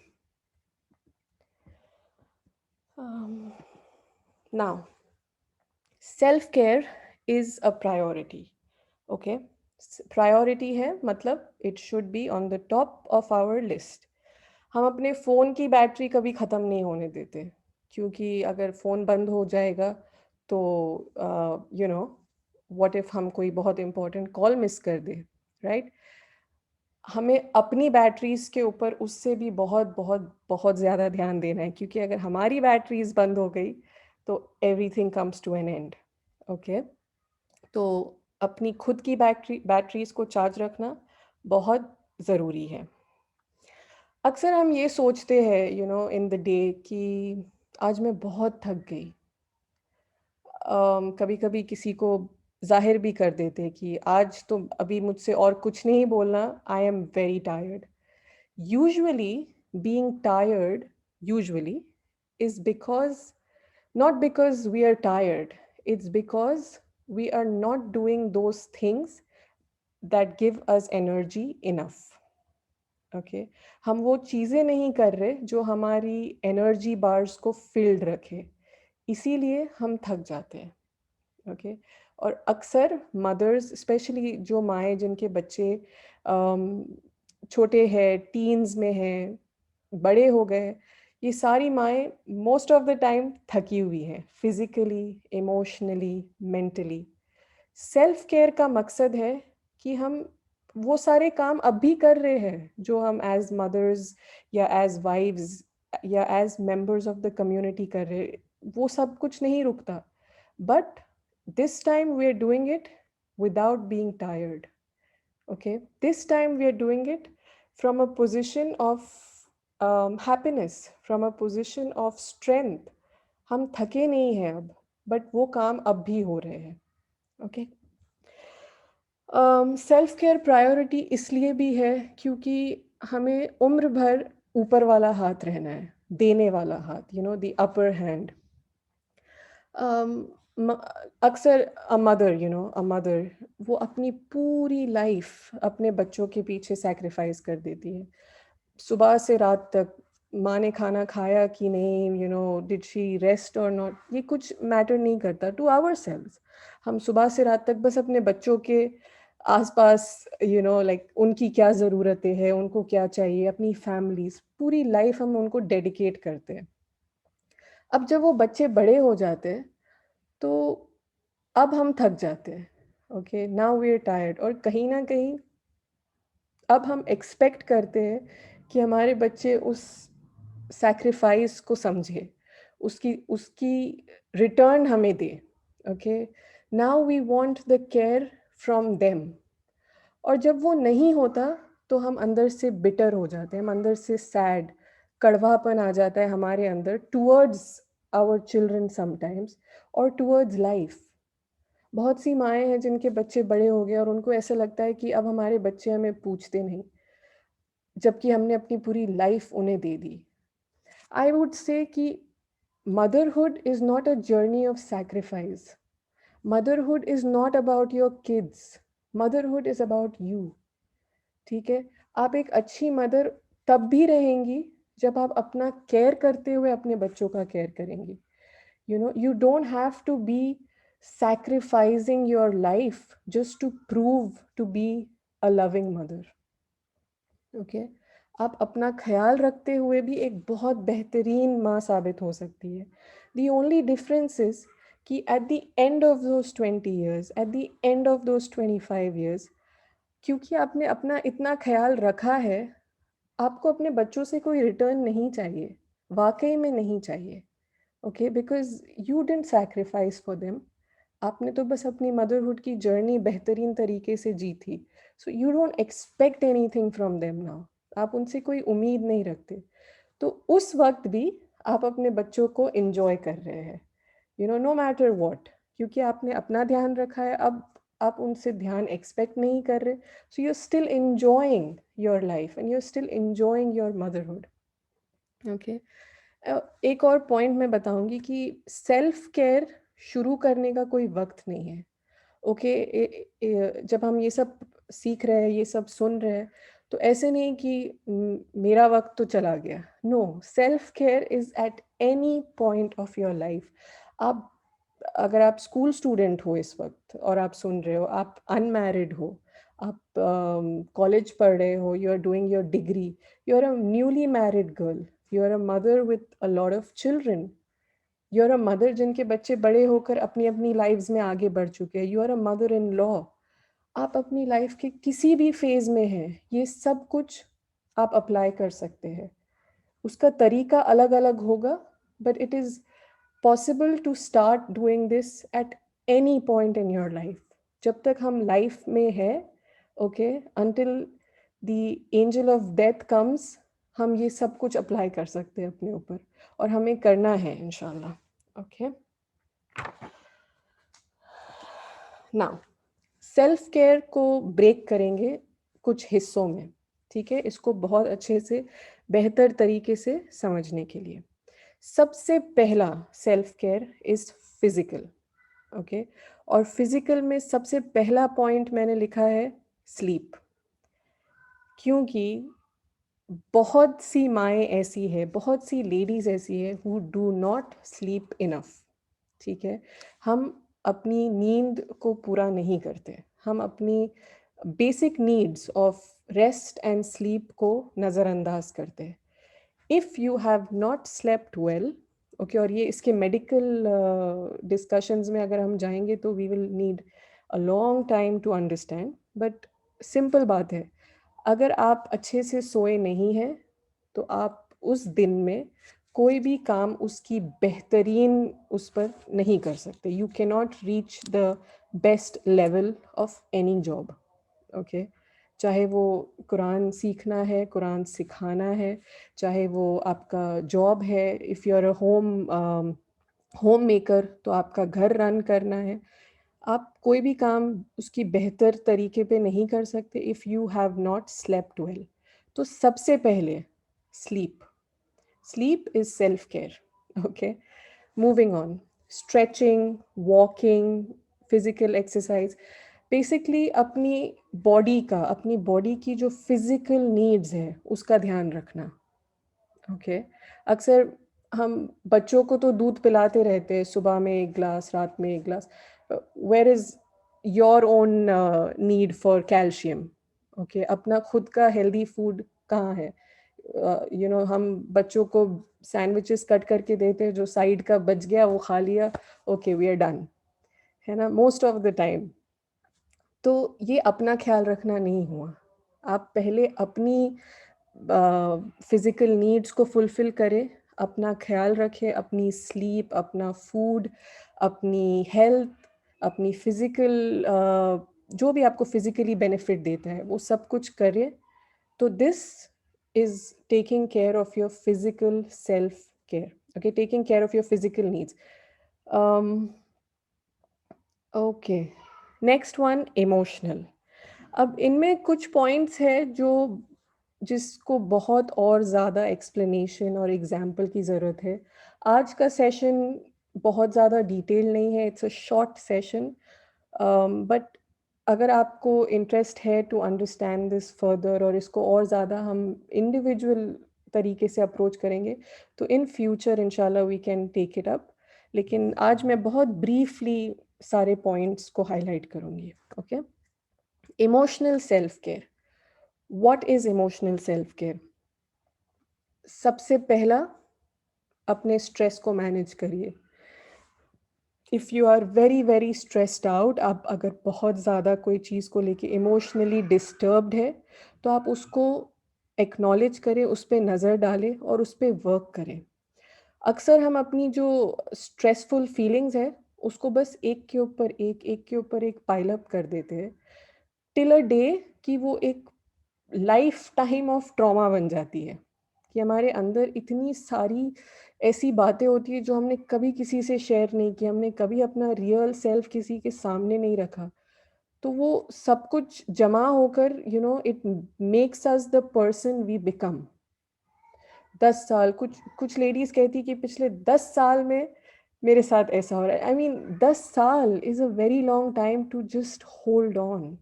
Um, Now, self care is a priority. Okay. Priority है मतलब it should be on the top of our list. हम अपने phone की battery कभी ख़त्म नहीं होने देते, क्योंकि अगर फ़ोन बंद हो जाएगा तो यू नो व्हाट इफ़ हम कोई बहुत इम्पोर्टेंट कॉल मिस कर दे, राइट? हमें अपनी बैटरीज़ के ऊपर उससे भी बहुत बहुत बहुत ज़्यादा ध्यान देना है, क्योंकि अगर हमारी बैटरीज़ बंद हो गई तो everything comes to an end. Okay, तो अपनी खुद की बैटरीज़ को चार्ज रखना बहुत ज़रूरी है। अक्सर हम ये सोचते हैं इन द डे कि आज मैं बहुत थक गई। कभी कभी किसी को जाहिर भी कर देते हैं कि आज तो अभी मुझसे और कुछ नहीं बोलना, I am very tired. Usually being tired usually is because not because we are tired, it's because we are not doing those things that give us energy enough. Okay, हम वो चीज़ें नहीं कर रहे जो हमारी एनर्जी बार्स को field रखे, इसीलिए हम थक जाते हैं। ओके, और अक्सर मदर्स, स्पेशली जो माएँ जिनके बच्चे अम, छोटे हैं, टीन्स में हैं, बड़े हो गए, ये सारी माएँ मोस्ट ऑफ द टाइम थकी हुई हैं, physically, emotionally, mentally. Self care का मकसद है कि हम वो सारे काम अब भी कर रहे हैं जो हम एज मदर्स या एज वाइव्स या as members of the community कर रहे हैं, वो सब कुछ नहीं रुकता, but this time we are doing it without being tired. Okay, this time we are doing it from a position of happiness, from a position of strength. हम थके नहीं हैं अब, बट वो काम अब भी हो रहे हैं। ओके, सेल्फ केयर प्रायोरिटी इसलिए भी है क्योंकि हमें उम्र भर ऊपर वाला हाथ रहना है, देने वाला हाथ, द अपर हैंड। अक्सर अ मदर वो अपनी पूरी लाइफ अपने बच्चों के पीछे सेक्रीफाइस कर देती है, सुबह से रात तक। माँ ने खाना खाया कि नहीं, डिड शी रेस्ट और नॉट, ये कुछ मैटर नहीं करता टू आवर सेल्व्स। हम सुबह से रात तक बस अपने बच्चों के आसपास, लाइक उनकी क्या ज़रूरतें हैं, उनको क्या चाहिए, अपनी फैमिलीज, पूरी लाइफ हम उनको डेडिकेट करते हैं। अब जब वो बच्चे बड़े हो जाते हैं तो अब हम थक जाते हैं। Okay, now we are tired, और कहीं ना कहीं अब हम एक्सपेक्ट करते हैं कि हमारे बच्चे उस सैक्रिफाइस को समझे, उसकी उसकी रिटर्न हमें दे। Okay, now we want the care from them, और जब वो नहीं होता तो हम अंदर से बिटर हो जाते हैं, हम अंदर से सैड, कड़वापन आ जाता है हमारे अंदर टूवर्ड्स आवर चिल्ड्रन समटाइम्स, और टूवर्ड्स लाइफ। बहुत सी माएँ हैं जिनके बच्चे बड़े हो गए और उनको ऐसा लगता है कि अब हमारे बच्चे हमें पूछते नहीं, जबकि हमने अपनी पूरी लाइफ उन्हें दे दी। आई वुड से कि motherhood is not a journey of sacrifice. Motherhood is not about your kids, motherhood is about you. ठीक है, आप एक अच्छी मदर तब भी रहेंगी जब आप अपना केयर करते हुए अपने बच्चों का केयर करेंगी। You don't have to be sacrificing your life just to prove to be a loving mother. Okay, आप अपना ख्याल रखते हुए भी एक बहुत बेहतरीन माँ साबित हो सकती है। The only difference is कि at the end of those 20 years, at the end of those 25 years, क्योंकि आपने अपना इतना ख़्याल रखा है, आपको अपने बच्चों से कोई रिटर्न नहीं चाहिए, वाक़ई में नहीं चाहिए, okay? Because you didn't sacrifice for them. आपने तो बस अपनी मदरहुड की जर्नी बेहतरीन तरीके से जी थी। So you don't expect anything from them now. आप उनसे कोई उम्मीद नहीं रखते। तो उस वक़्त भी आप अपने बच्चों को एन्जॉय कर रहे हैं, नो मैटर व्हाट, क्योंकि आपने अपना ध्यान रखा है, अब आप उनसे ध्यान एक्सपेक्ट नहीं कर रहे। So you are still enjoying your life and you are still enjoying your motherhood, okay? एक और पॉइंट मैं बताऊँगी कि सेल्फ केयर शुरू करने का कोई वक़्त नहीं है, ओके? जब हम ये सब सीख रहे हैं, ये सब सुन रहे हैं, तो ऐसे नहीं कि मेरा वक़्त तो चला गया। No, self care is at any point of your life. आप अगर आप स्कूल स्टूडेंट हो इस वक़्त और आप सुन रहे हो, आप अनमैरिड हो, आप कॉलेज पढ़ रहे हो, you are doing your degree, you are a newly married girl, you are a mother with a lot of children, you are a mother जिनके बच्चे बड़े होकर अपनी-अपनी लाइव्स में आगे बढ़ चुके हैं, you are a mother in law. आप अपनी लाइफ के किसी भी फ़ेज़ में हैं, ये सब कुछ आप अप्लाई कर सकते हैं। उसका तरीका अलग-अलग होगा, but it is possible to start doing this at any point in your life. जब तक हम लाइफ में हैं, okay, until the angel of death comes, हम ये सब कुछ अप्लाई कर सकते हैं अपने ऊपर, और हमें करना है इंशाल्लाह, ओके? नाउ सेल्फ केयर को ब्रेक करेंगे कुछ हिस्सों में, ठीक है? इसको बहुत अच्छे से बेहतर तरीके से समझने के लिए। सबसे पहला self care is physical, okay? और फिज़िकल में सबसे पहला पॉइंट मैंने लिखा है स्लीप, क्योंकि बहुत सी माएँ ऐसी हैं, बहुत सी लेडीज़ ऐसी हैं who do not sleep enough, ठीक है? हम अपनी नींद को पूरा नहीं करते। हम अपनी basic needs of rest and sleep को नज़रअंदाज करते हैं। If you have not slept well, okay, और ये इसके मेडिकल डिस्कशंस में अगर हम जाएँगे तो we will need a long time to understand, but simple बात है, अगर आप अच्छे से सोए नहीं हैं, तो आप उस दिन में कोई भी काम उसकी बेहतरीन उस पर नहीं कर सकते। You can not reach the best level of any job, okay? चाहे वो कुरान सीखना है, कुरान सिखाना है, चाहे वो आपका जॉब है, if you are a homemaker, तो आपका घर रन करना है। आप कोई भी काम उसकी बेहतर तरीके पे नहीं कर सकते if you have not slept well. तो सबसे पहले sleep, sleep is self care, okay? Moving on, stretching, walking, physical exercise, basically अपनी बॉडी की जो फिज़िकल नीड्स है, उसका ध्यान रखना, ओके? अक्सर हम बच्चों को तो दूध पिलाते रहते हैं, सुबह में 1 ग्लास, रात में 1 glass. Where is your own need for calcium? Okay, अपना खुद का हेल्दी फूड कहाँ है? हम बच्चों को सैंडविचेस कट करके देते हैं, जो साइड का बच गया वो खा लिया, ओके वी आर डन, है ना? Most of the time. तो ये अपना ख़्याल रखना नहीं हुआ। आप पहले अपनी फिज़िकल नीड्स को फुलफ़िल करें, अपना ख़्याल रखें, अपनी स्लीप, अपना फूड, अपनी हेल्थ, अपनी फ़िज़िकल जो भी आपको फ़िज़िकली बेनिफिट देता है, वो सब कुछ करें। तो this is taking care of your physical self care, okay? Taking care of your physical needs. Um, okay, next one emotional. अब इनमें कुछ पॉइंट्स हैं जो जिसको बहुत और ज़्यादा एक्सप्लेनेशन और एग्ज़ाम्पल की ज़रूरत है। आज का सेशन बहुत ज़्यादा डिटेल नहीं है, it's a short session, but अगर आपको इंटरेस्ट है टू अंडरस्टैंड दिस फर्दर और इसको और ज़्यादा हम इंडिविजुअल तरीके से अप्रोच करेंगे, तो इन फ्यूचर इंशाल्लाह we can take it up. लेकिन आज मैं बहुत ब्रीफली सारे पॉइंट्स को हाइलाइट करूँगी, okay? Emotional self care. What is emotional self care? सबसे पहला, अपने स्ट्रेस को मैनेज करिए। If you are very very stressed out, आप अगर बहुत ज़्यादा कोई चीज़ को लेके इमोशनली डिस्टर्ब्ड है, तो आप उसको एक्नॉलेज करें, उस पे नज़र डालें और उस पे वर्क करें। अक्सर हम अपनी जो स्ट्रेसफुल फीलिंग्स है, उसको बस एक के ऊपर एक के ऊपर एक पाइल अप कर देते हैं, टिल अ डे कि वो एक लाइफ टाइम ऑफ ट्रॉमा बन जाती है, कि हमारे अंदर इतनी सारी ऐसी बातें होती है जो हमने कभी किसी से शेयर नहीं की, हमने कभी अपना रियल सेल्फ किसी के सामने नहीं रखा। तो वो सब कुछ जमा होकर it makes us the person we become. 10 साल, कुछ कुछ लेडीज कहती कि पिछले 10 साल में मेरे साथ ऐसा हो रहा है। आई मीन 10 साल is a very long time to just hold on.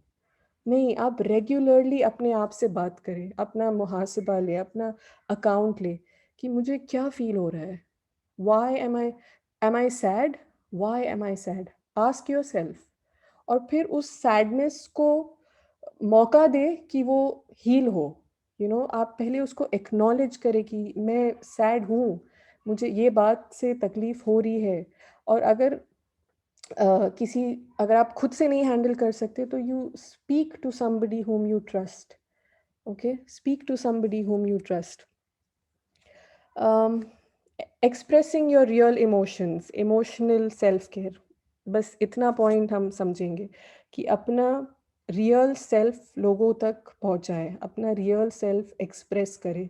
नहीं, आप रेगुलरली अपने आप से बात करें, अपना मुहासिबा लें, अपना अकाउंट लें कि मुझे क्या फ़ील हो रहा है। Why am I sad? Why am I sad? Ask yourself. और फिर उस सैडनेस को मौका दें कि वो हील हो। आप पहले उसको एक्नॉलेज करें कि मैं सैड हूँ, मुझे ये बात से तकलीफ़ हो रही है। और किसी अगर आप खुद से नहीं हैंडल कर सकते, तो you speak to somebody whom you trust. Okay, speak to somebody whom you trust. Expressing your real emotions, emotional self care, बस इतना पॉइंट हम समझेंगे कि अपना रियल सेल्फ लोगों तक पहुंचाए, अपना रियल सेल्फ एक्सप्रेस करे।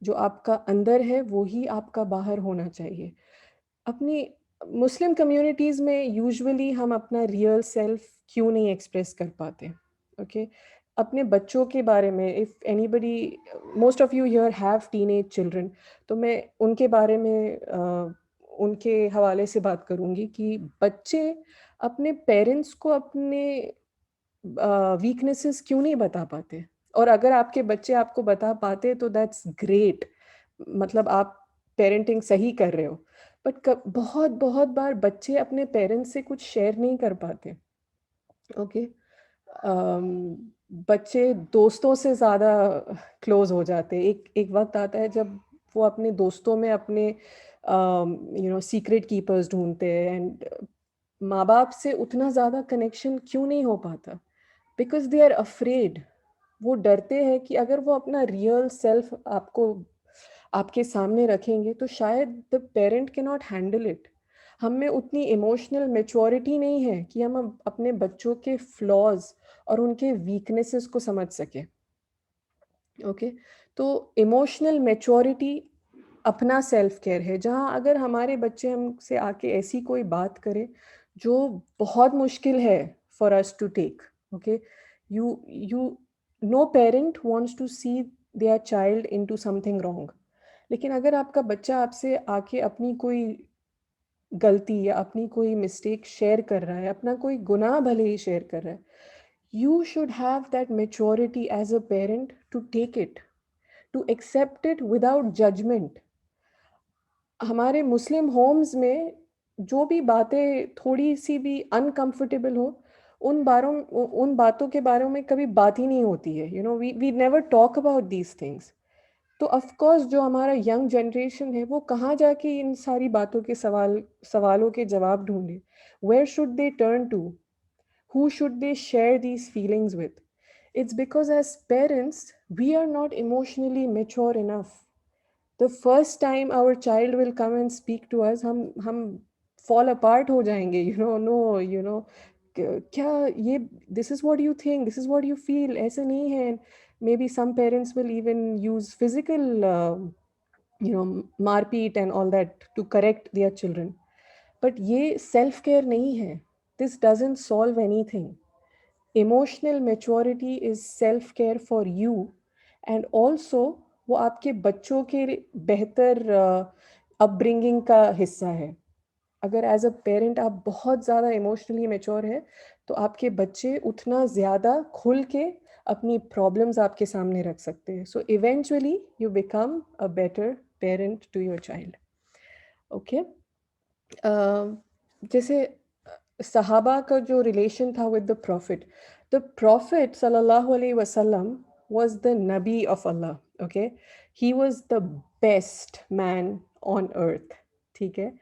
जो आपका अंदर है वो ही आपका बाहर होना चाहिए। अपनी मुस्लिम कम्युनिटीज़ में यूजुअली हम अपना रियल सेल्फ क्यों नहीं एक्सप्रेस कर पाते? ओके, अपने बच्चों के बारे में, if anybody, most of you here have teenage children, तो मैं उनके बारे में उनके हवाले से बात करूँगी कि बच्चे अपने पेरेंट्स को अपने वीकनेसेस क्यों नहीं बता पाते? और अगर आपके बच्चे आपको बता पाते तो दैट्स ग्रेट, मतलब आप पेरेंटिंग सही कर रहे हो। बट बहुत बहुत बार बच्चे अपने पेरेंट्स से कुछ शेयर नहीं कर पाते। ओके, बच्चे दोस्तों से ज़्यादा क्लोज हो जाते हैं। एक एक वक्त आता है जब वो अपने दोस्तों में अपने सीक्रेट कीपर्स ढूंढते हैं। एंड माँ बाप से उतना ज़्यादा कनेक्शन क्यों नहीं हो पाता? Because they are afraid. वो डरते हैं कि अगर वो अपना रियल सेल्फ आपके सामने रखेंगे तो शायद द पेरेंट के नॉट हैंडल इट। हम में उतनी इमोशनल मेच्योरिटी नहीं है कि हम अपने बच्चों के फ्लॉज और उनके वीकनेसेस को समझ सके। ओके, तो इमोशनल मेच्योरिटी अपना सेल्फ केयर है, जहाँ अगर हमारे बच्चे हमसे आके ऐसी कोई बात करें जो बहुत मुश्किल है for us to take. Okay, you know parent wants to see their child into something wrong. लेकिन अगर आपका बच्चा आपसे आके अपनी कोई गलती या अपनी कोई मिस्टेक शेयर कर रहा है, अपना कोई गुनाह भले ही शेयर कर रहा है, you should have that maturity as a parent to take it, to accept it without judgment. हमारे मुस्लिम होम्स में जो भी बातें थोड़ी सी भी अनकंफर्टेबल हो, उन बातों के बारे में कभी बात ही नहीं होती है। We never talk about these things. तो ऑफ कोर्स जो हमारा यंग जनरेशन है वो कहाँ जाके इन सारी बातों के सवालों के जवाब ढूंढे? Where should they turn to? Who should they share these feelings with? It's because as parents, we are not emotionally mature enough. The first time our child will come and speak to us, हम fall apart हो जाएंगे, no, क्या ये, this is what you think, this is what you feel, ऐसा नहीं है। Maybe some parents will even use physical, मारपीट and all that to correct their children. But ये self care नहीं है. This doesn't solve anything. Emotional maturity is self care for you, and also वो आपके बच्चों के बेहतर अपब्रिंगिंग का हिस्सा है। अगर एज अ पेरेंट आप बहुत ज़्यादा इमोशनली मैच्योर है, तो आपके बच्चे उतना ज़्यादा खुल के अपनी प्रॉब्लम्स आपके सामने रख सकते हैं। So eventually you become a better parent to your child. Okay, जैसे सहाबा का जो रिलेशन था विद द प्रॉफिट सल्लल्लाहु अलैहि वसल्लम was the nabi of Allah. Okay, he was the best man on earth. ठीक है,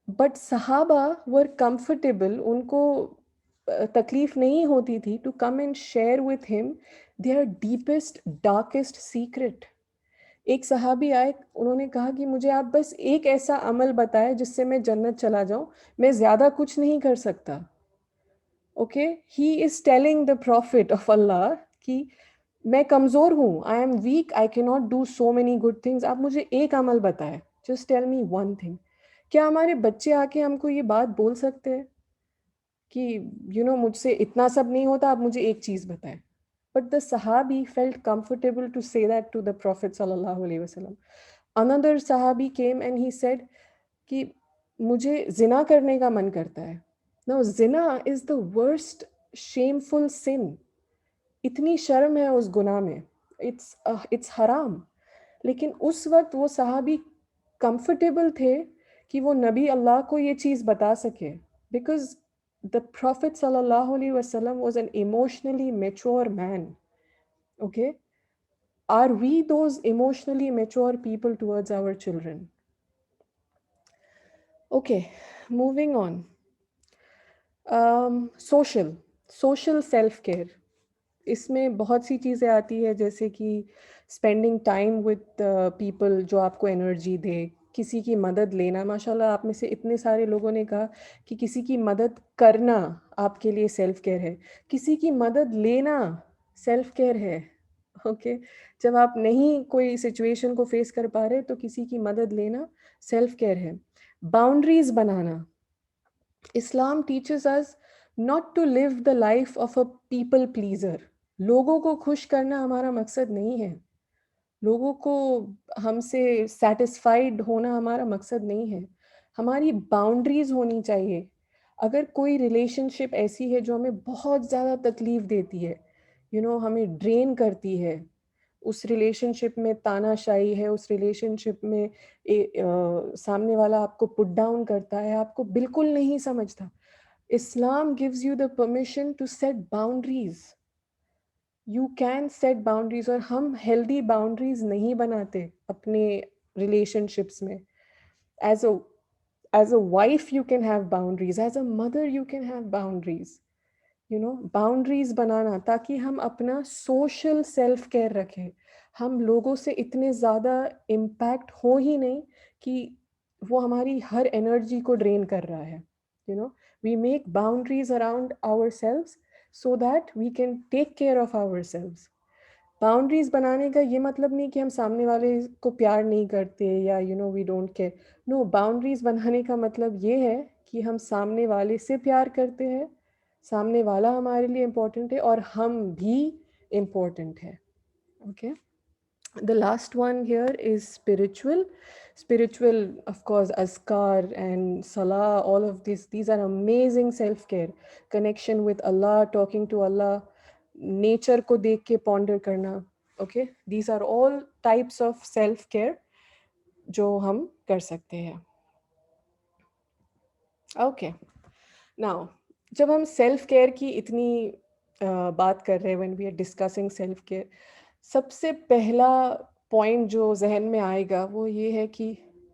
बट सहाबा वर कंफर्टेबल, उनको तकलीफ नहीं होती थी to come and share with him their deepest darkest secret. एक सहाबी आए, उन्होंने कहा कि मुझे आप बस एक ऐसा अमल बताएं जिससे मैं जन्नत चला जाऊं, मैं ज़्यादा कुछ नहीं कर सकता। Okay, he is telling the prophet of Allah कि मैं कमज़ोर हूँ, I am weak, I can not do so many good things, आप मुझे एक अमल बताएं, just tell me one thing. क्या हमारे बच्चे आके हमको ये बात बोल सकते हैं कि मुझसे इतना सब नहीं होता, आप मुझे एक चीज़ बताएं? बट द सहाबी felt comfortable to say that to the Prophet sallallahu alaihi wasallam. Another sahabi came and he said कि मुझे जिना करने का मन करता है। Now Jinnah is the worst shameful sin. इतनी शर्म है उस गुनाह में, इट्स हराम। लेकिन उस वक्त वो सहाबी कंफर्टेबल थे कि वो नबी अल्लाह को ये चीज़ बता सके, बिकॉज द प्रॉफिट सल्लल्लाहु अलैहि वसल्लम was an emotionally mature man. Okay, are we those emotionally mature people towards our children? Okay, moving on. Social social self care, इसमें बहुत सी चीज़ें आती है, जैसे कि स्पेंडिंग टाइम विद पीपल जो आपको एनर्जी दे, किसी की मदद लेना। माशाल्लाह आप में से इतने सारे लोगों ने कहा कि किसी की मदद करना आपके लिए सेल्फ केयर है, किसी की मदद लेना सेल्फ केयर है। ओके, जब आप नहीं कोई सिचुएशन को फेस कर पा रहे तो किसी की मदद लेना सेल्फ केयर है। बाउंड्रीज बनाना, Islam teaches us not to live the life of a people pleaser. लोगों को खुश करना हमारा मकसद नहीं है, लोगों को हमसे सेटिस्फाइड होना हमारा मकसद नहीं है। हमारी बाउंड्रीज होनी चाहिए। अगर कोई रिलेशनशिप ऐसी है जो हमें बहुत ज़्यादा तकलीफ देती है, हमें ड्रेन करती है, उस रिलेशनशिप में तानाशाही है, उस रिलेशनशिप में सामने वाला आपको पुट डाउन करता है, आपको बिल्कुल नहीं समझता, Islam gives you the permission to set boundaries. You can set boundaries, और हम हेल्दी बाउंड्रीज नहीं बनाते अपने रिलेशनशिप्स में। As a as a wife you can have boundaries, as a mother you can have boundaries. Boundaries बनाना, ताकि हम अपना सोशल सेल्फ केयर रखें। हम लोगों से इतने ज़्यादा इम्पैक्ट हो ही नहीं कि वो हमारी हर एनर्जी को ड्रेन कर रहा है। We make boundaries around ourselves so that we can take care of ourselves. Boundaries बनाने का ये मतलब नहीं कि हम सामने वाले को प्यार नहीं करते या we don't care. No, boundaries बनाने का मतलब ये है कि हम सामने वाले से प्यार करते हैं, सामने वाला हमारे लिए इम्पोर्टेंट है और हम भी इम्पोर्टेंट है। Okay, the last one here is spiritual, of course, azkar and salah, all of these are amazing self care, connection with Allah, talking to Allah, nature को देख के ponder करना। okay, these are all types of self care जो हम कर सकते हैं। Okay, now जब हम सेल्फ केयर की इतनी बात कर रहे हैं, when we are discussing self care, सबसे पहला पॉइंट जो जहन में आएगा वो ये है कि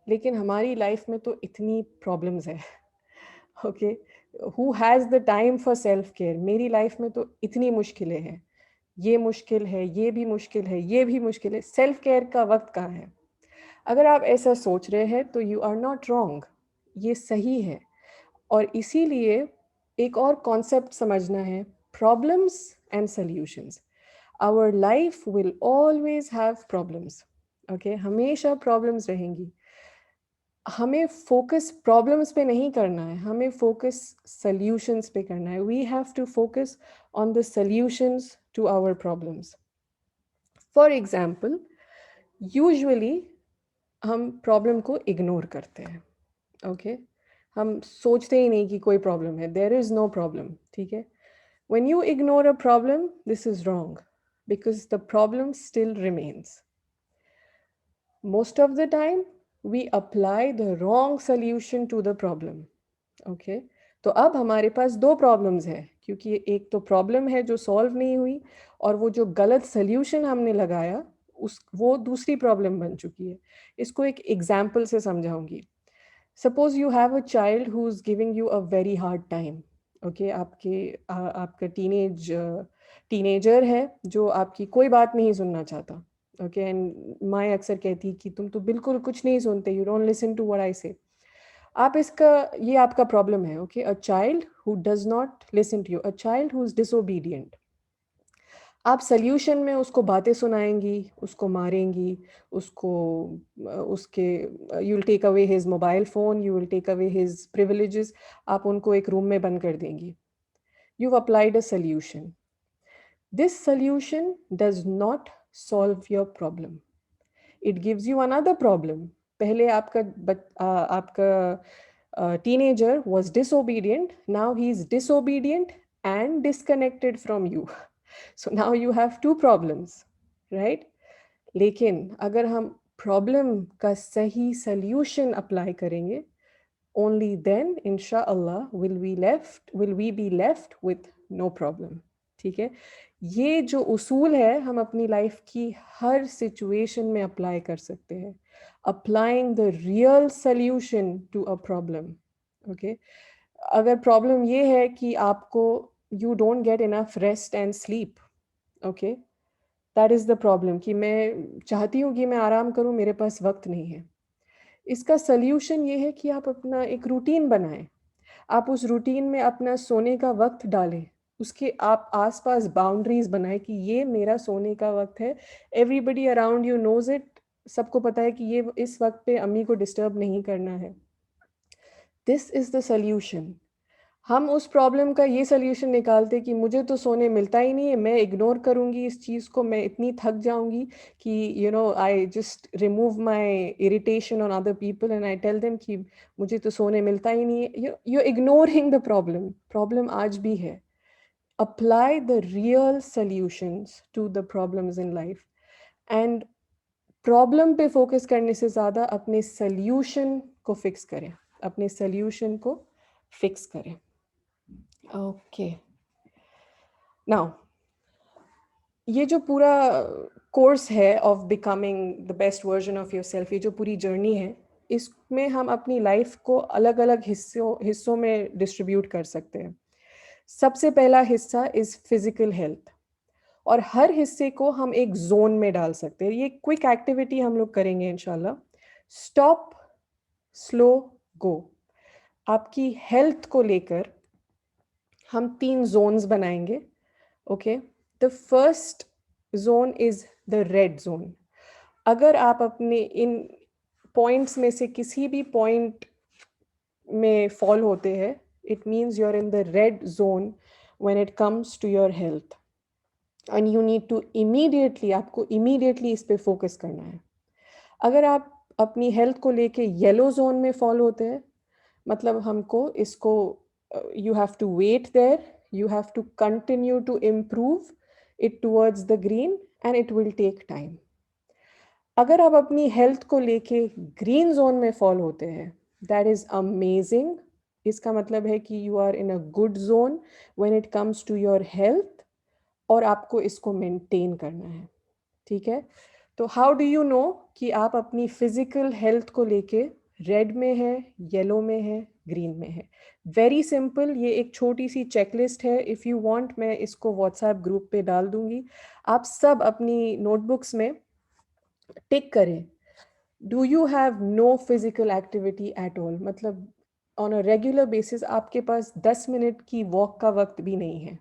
लेकिन हमारी लाइफ में तो इतनी प्रॉब्लम्स है। Okay, who has the time for self care? मेरी लाइफ में तो इतनी मुश्किलें हैं, ये मुश्किल है, ये भी मुश्किल है, ये भी मुश्किल है, सेल्फ केयर का वक्त कहाँ है? अगर आप ऐसा सोच रहे हैं तो यू आर नॉट रॉन्ग, ये सही है। और इसीलिए एक और कॉन्सेप्ट समझना है, problems and solutions. Our life will always have problems. Okay, हमेशा प्रॉब्लम्स रहेंगी। हमें फोकस प्रॉब्लम्स पे नहीं करना है, हमें फोकस सॉल्यूशंस पे करना है। We have to focus on the solutions to our problems. For example, usually हम प्रॉब्लम को इग्नोर करते हैं। ओके, हम सोचते ही नहीं कि कोई प्रॉब्लम है, देयर इज नो प्रॉब्लम। ठीक है, when you ignore a problem, this is wrong, because the problem still remains. Most of the time we apply the wrong solution to the problem. Okay, तो अब हमारे पास दो problems हैं, क्योंकि एक तो प्रॉब्लम है जो सॉल्व नहीं हुई, और वो जो गलत सोल्यूशन हमने लगाया वो दूसरी प्रॉब्लम बन चुकी है। इसको एक एग्जाम्पल से समझाऊंगी। Suppose you have a child who's giving you a very hard time. Okay, आपका टीनेजर है जो आपकी कोई बात नहीं सुनना चाहता. ओके, एंड माँ अक्सर कहती कि तुम तो बिल्कुल कुछ नहीं सुनते, you don't listen to what I say. आप इसका ये आपका प्रॉब्लम है. Okay, a child who does not listen to you, a child who is disobedient. आप सॉल्यूशन में उसको बातें सुनाएंगी, उसको मारेंगी, उसको उसके you will take away his mobile phone, you will take away his privileges. आप उनको एक रूम में बंद कर देंगी. You applied a solution. This solution does not solve your problem. It gives you another problem. पहले आपका teenager was disobedient. Now he is disobedient and disconnected from you. So now you have two problems, right? लेकिन अगर हम problem का सही solution apply करेंगे, only then इंशाअल्लाह will we be left with no problem. ठीक है, ये जो उसूल है हम अपनी लाइफ की हर सिचुएशन में अप्लाई कर सकते हैं. Applying the real solution to a problem. Okay, अगर प्रॉब्लम ये है कि आपको you don't get enough rest and sleep. Okay, that is the problem कि मैं चाहती हूँ कि मैं आराम करूँ, मेरे पास वक्त नहीं है. इसका सल्यूशन ये है कि आप अपना एक रूटीन बनाएं. आप उस रूटीन में अपना सोने का वक्त डालें. उसके आप आसपास बाउंड्रीज बनाएं कि ये मेरा सोने का वक्त है. Everybody around you knows it. सबको पता है कि ये इस वक्त पे अम्मी को डिस्टर्ब नहीं करना है. This is the solution. हम उस प्रॉब्लम का ये सल्यूशन निकालते कि मुझे तो सोने मिलता ही नहीं है, मैं इग्नोर करूँगी इस चीज़ को, मैं इतनी थक जाऊँगी कि I just remove my irritation on other people and I tell them कि मुझे तो सोने मिलता ही नहीं है. You ignoring the problem. Problem आज भी है. Apply the real solutions to the problems in life. And problem पे फोकस करने से ज़्यादा अपने सल्यूशन को फिक्स करें. अपने सल्यूशन को फिक्स करें. ओके, नाउ ये जो पूरा कोर्स है of becoming the best version of your self, ये जो पूरी जर्नी है, इसमें हम अपनी लाइफ को अलग अलग हिस्सों में डिस्ट्रीब्यूट कर सकते हैं. सबसे पहला हिस्सा इज फिजिकल हेल्थ. और हर हिस्से को हम एक जोन में डाल सकते हैं. ये क्विक एक्टिविटी हम लोग करेंगे इंशाल्लाह. स्टॉप, स्लो, गो. आपकी हेल्थ को लेकर हम 3 जोन्स बनाएंगे. Okay, the first zone is the red zone. अगर आप अपने इन पॉइंट्स में से किसी भी पॉइंट में फॉल होते हैं, it means you are in the red zone when it comes to your health. And you need to immediately, आपको इमीडिएटली इस पे फोकस करना है. अगर आप अपनी हेल्थ को लेके येलो जोन में फॉल होते हैं, मतलब हमको इसको you have to wait there, you have to continue to improve it towards the green and it will take time. अगर आप अपनी हेल्थ को लेके ग्रीन जोन में फॉल होते हैं, दैट इज अमेजिंग. इसका मतलब है कि you are in a good zone when it comes to your health और आपको इसको मेंटेन करना है. ठीक है, तो हाउ डू यू नो कि आप अपनी फिजिकल हेल्थ को लेके रेड में है, येलो में है, ग्रीन में है? वेरी सिंपल, ये एक छोटी सी चेकलिस्ट है. इफ़ यू वांट मैं इसको व्हाट्सएप ग्रुप पे डाल दूंगी. आप सब अपनी नोटबुक्स में टिक करें, do you have no physical activity at all. मतलब ऑन अ रेगुलर बेसिस आपके पास 10 मिनट की वॉक का वक्त भी नहीं है.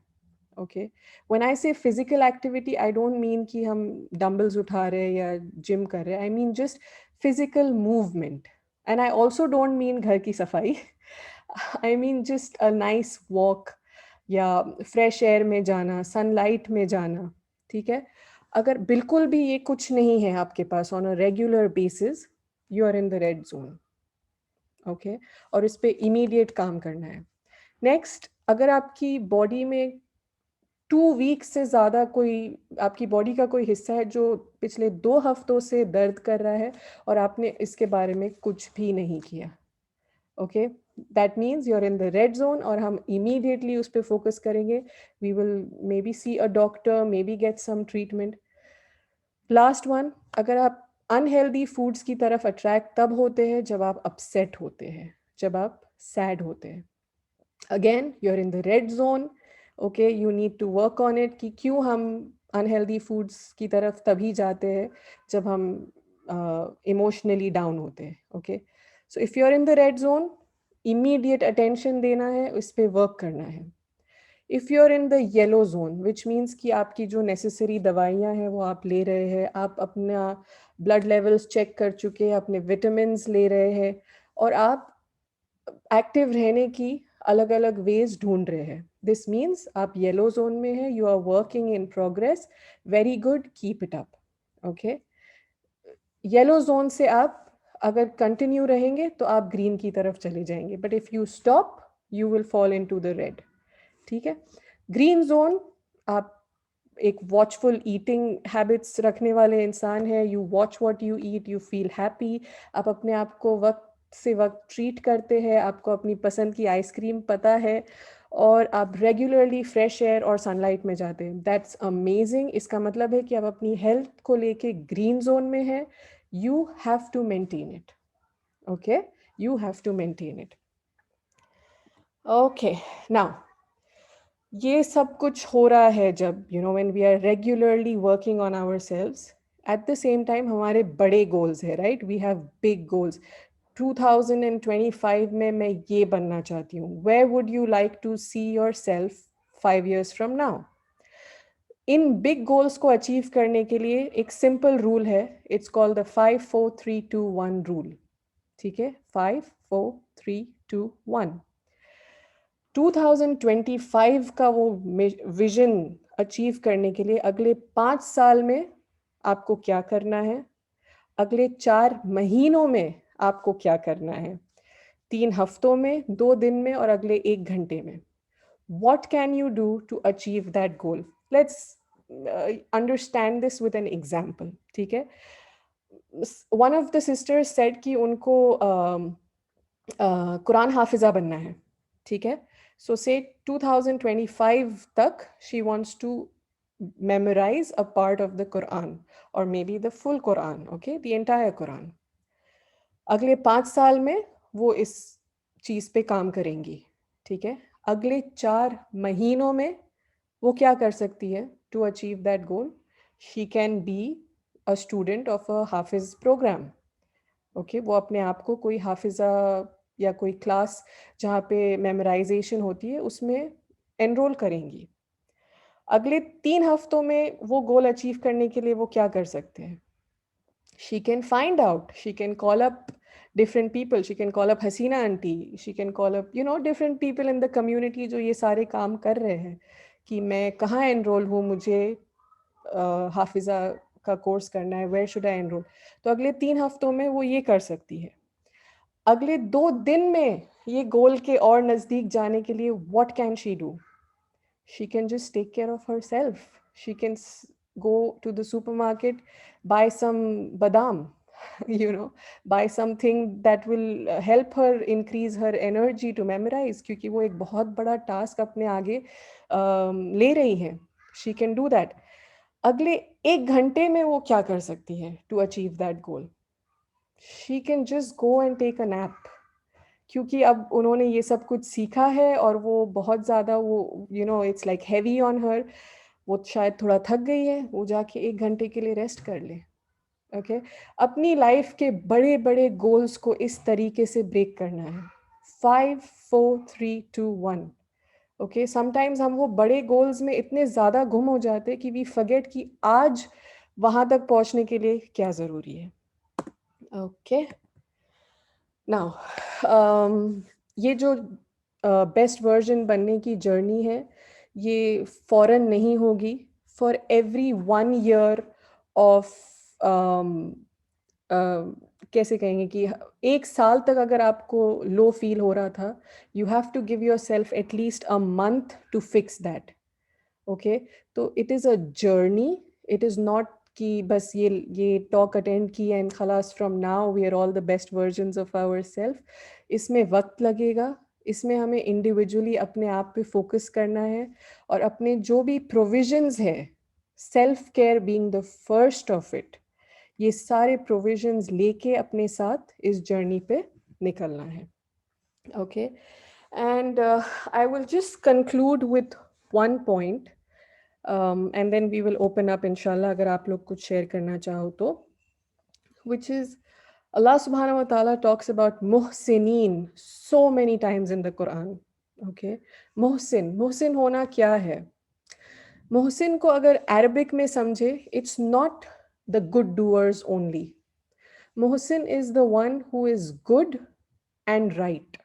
ओके, व्हेन आई से physical activity I don't mean कि हम डंबल्स उठा रहे हैं या जिम कर रहे हैं. I mean just physical movement. And I also don't mean घर की सफाई. I mean just a nice walk या फ्रेश एयर में जाना, सनलाइट में जाना. ठीक है, अगर बिल्कुल भी ये कुछ नहीं है आपके पास on a regular basis, you are in the red zone. Okay, और इस पे इमीडिएट काम करना है. नेक्स्ट, अगर आपकी बॉडी में 2 वीक्स से ज़्यादा कोई आपकी बॉडी का कोई हिस्सा है जो पिछले 2 हफ्तों से दर्द कर रहा है और आपने इसके बारे में कुछ भी नहीं किया, okay, that means you are in the red zone और हम इमीडिएटली उस पर फोकस करेंगे. We will maybe see a doctor, maybe get some treatment. Last one, अगर आप अनहेल्दी फूड्स की तरफ अट्रैक्ट तब होते हैं जब आप अपसेट होते हैं, जब आप सैड होते हैं। Again you are in the red zone. Okay, you need to work on it कि क्यों हम अनहेल्दी फूड्स की तरफ तभी जाते हैं जब हम इमोशनली डाउन होते हैं। Okay, so if you are in the red zone, immediate attention देना है, इस पे वर्क करना है। If you are in the yellow zone, which means कि आपकी जो नेसेसरी दवाइयाँ हैं वो आप ले रहे हैं, आप अपना ब्लड लेवल्स चेक कर चुके हैं, अपने विटामिन्स ले रहे हैं, और आप एक्टिव रहने की अलग अलग वेज ढूंढ रहे हैं। दिस मीन्स आप येलो जोन में हैं, you are working in progress, very good, keep it up. Okay, yellow zone से आप अगर कंटिन्यू रहेंगे तो आप ग्रीन की तरफ चले जाएंगे, but if you stop you will fall into the red. ठीक है, ग्रीन जोन, आप एक वॉचफुल ईटिंग हैबिट्स रखने वाले इंसान है, you watch what you eat, you feel happy, आप अपने आप को वक्त से वक्त ट्रीट करते हैं, आपको अपनी पसंद की आइसक्रीम पता है, और आप रेगुलरली फ्रेश एयर और सनलाइट में जाते हैं। That's amazing. इसका मतलब है कि आप अपनी हेल्थ को लेके ग्रीन जोन में है। You have to maintain it. Okay, you have to maintain it. Okay, now ये सब कुछ हो रहा है जब when we are regularly working on ourselves, at the same time हमारे बड़े गोल्स है, right? We have big goals. 2025 में मैं ये बनना चाहती हूँ। Where would you like to see yourself 5 years from now? इन बिग गोल्स को अचीव करने के लिए एक सिंपल रूल है, इट्स कॉल्ड द 5 4 3 2 1 रूल। ठीक है, 5 4 3 2 1। 2025 का वो विजन अचीव करने के लिए अगले 5 साल में आपको क्या करना है, अगले 4 महीनों में आपको क्या करना है, 3 हफ्तों में, 2 दिन में, और अगले 1 घंटे में। What can you do to achieve that goal? Let's understand this with an example. ठीक है, one of the sisters said कि उनको कुरान हाफिजा बनना है। ठीक है, so say 2025 तक she wants to memorize a part of the Quran, or maybe the full Quran, okay, the entire Quran. अगले 5 साल में वो इस चीज़ पे काम करेंगी। ठीक है, अगले 4 महीनों में वो क्या कर सकती है to achieve that goal? She can be a student of a हाफिज प्रोग्राम। ओके, वो अपने आप को कोई हाफिज़ा या कोई क्लास जहाँ पे मेमोराइजेशन होती है उसमें एनरोल करेंगी। अगले 3 हफ्तों में वो गोल अचीव करने के लिए वो क्या कर सकते हैं? She can find out, she can call up different people, she can call up Hasina aunty, she can call up different people in the community जो ये सारे काम कर रहे हैं कि मैं कहाँ एनरोल हूँ, मुझे हाफिज़ा का कोर्स करना है, वेयर शुड आई एनरोल। तो अगले 3 हफ्तों में वो ये कर सकती है। अगले 2 दिन में ये गोल के और नज़दीक जाने के लिए what can she do? She can just take care of herself. She can go to the supermarket, buy some badam, buy something that will help her increase her energy to memorize, क्योंकि वो एक बहुत बड़ा task अपने आगे ले रही हैं। She can do that. अगले 1 घंटे में वो क्या कर सकती है to achieve that goal? She can just go and take a nap. क्योंकि अब उन्होंने ये सब कुछ सीखा है और वो बहुत ज़्यादा वो it's like heavy on her, वो शायद थोड़ा थक गई है, वो जाके 1 घंटे के लिए रेस्ट कर ले। ओके, अपनी लाइफ के बड़े बड़े गोल्स को इस तरीके से ब्रेक करना है। 5 4 3 2 1। ओके, समटाइम्स हम वो बड़े गोल्स में इतने ज़्यादा गुम हो जाते हैं कि वी फॉरगेट कि आज वहाँ तक पहुँचने के लिए क्या ज़रूरी है। ओके, नाउ ये जो बेस्ट वर्जन बनने की जर्नी है, ये फ़ौरन नहीं होगी। फॉर एवरी 1 year ऑफ कैसे कहेंगे कि 1 साल तक अगर आपको लो फील हो रहा था, you have to give yourself at least a month to fix that. Okay, तो it is a journey, it is not कि बस ये टॉक अटेंड की एंड खलास from now we are all the best versions of our self. इसमें वक्त लगेगा, इसमें हमें इंडिविजुअली अपने आप पे फोकस करना है, और अपने जो भी प्रोविजंस है, self care being the first of it, ये सारे प्रोविजंस लेके अपने साथ इस जर्नी पे निकलना है. Okay, and I will just conclude with one point, and then we will open up inshallah अगर आप लोग कुछ share करना चाहो तो, which is Allah subhanahu wa ta'ala talks about muhsinin so many times in the Quran. Okay, muhsin होना क्या है? मुहसिन को अगर अरबिक में समझे, it's not the good doers only. Muhsin is the one who is good and right.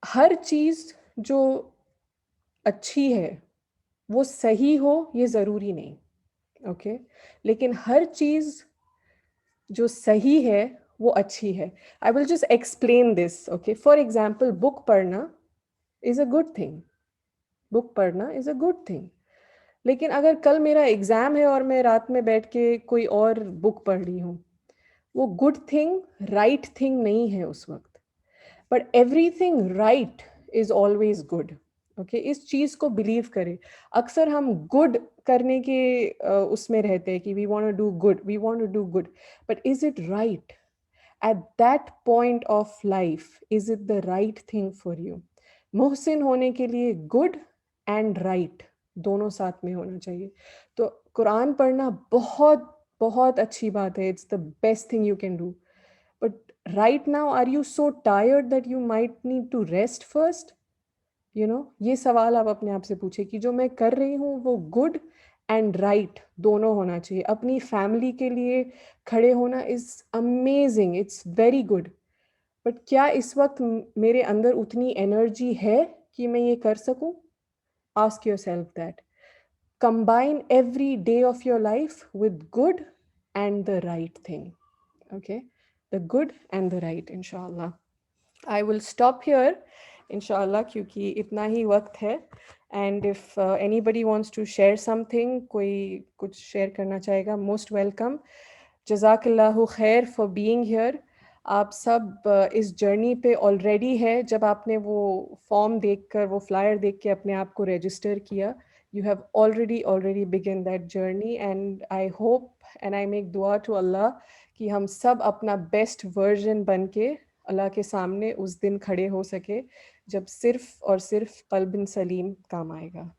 हर चीज जो अच्छी है वो सही हो ये ज़रूरी नहीं. ओके, लेकिन हर चीज़ जो सही है वो अच्छी है. I will just explain this. Okay, for example book पढ़ना is a good thing. Book पढ़ना इज़ अ गुड थिंग. लेकिन अगर कल मेरा एग्ज़ाम है और मैं रात में बैठ के कोई और बुक पढ़ रही हूँ, वो गुड थिंग राइट थिंग नहीं है उस वक्त. But everything right is always good. Okay, इस चीज को बिलीव करें. अक्सर हम गुड करने के उसमें रहते हैं कि we want to do good, we want to do good, but is it right at that point of life? Is it the right thing for you? मुहसिन होने के लिए गुड एंड राइट दोनों साथ में होना चाहिए. तो कुरान पढ़ना बहुत बहुत अच्छी बात है. It's the best thing you can do. But right now, are you so tired that you might need to rest first? ये सवाल आप अपने आप से पूछे कि जो मैं कर रही हूँ वो गुड एंड राइट दोनों होना चाहिए. अपनी फैमिली के लिए खड़े होना is amazing, it's very good. But क्या इस वक्त मेरे अंदर उतनी एनर्जी है कि मैं ये कर सकूं? Ask your self that. Combine every day of your life with good and the right thing. Okay, the good and the right, inshallah. I will stop here, inshallah, क्योंकि इतना ही वक्त है. And if anybody wants to share something, कोई कुछ share करना चाहेगा, most welcome. जज़ाकल्लाहु खैर for being here. आप सब इस जर्नी पे ऑलरेडी है. जब आपने वो फॉर्म देखकर, वो फ्लायर देख के अपने आप को रजिस्टर किया, you have already begun that journey. And I hope and I make dua to Allah कि हम सब अपना बेस्ट वर्जन बन के अल्लाह के सामने उस दिन खड़े हो सके जब सिर्फ और सिर्फ कल्बिन सलीम काम आएगा.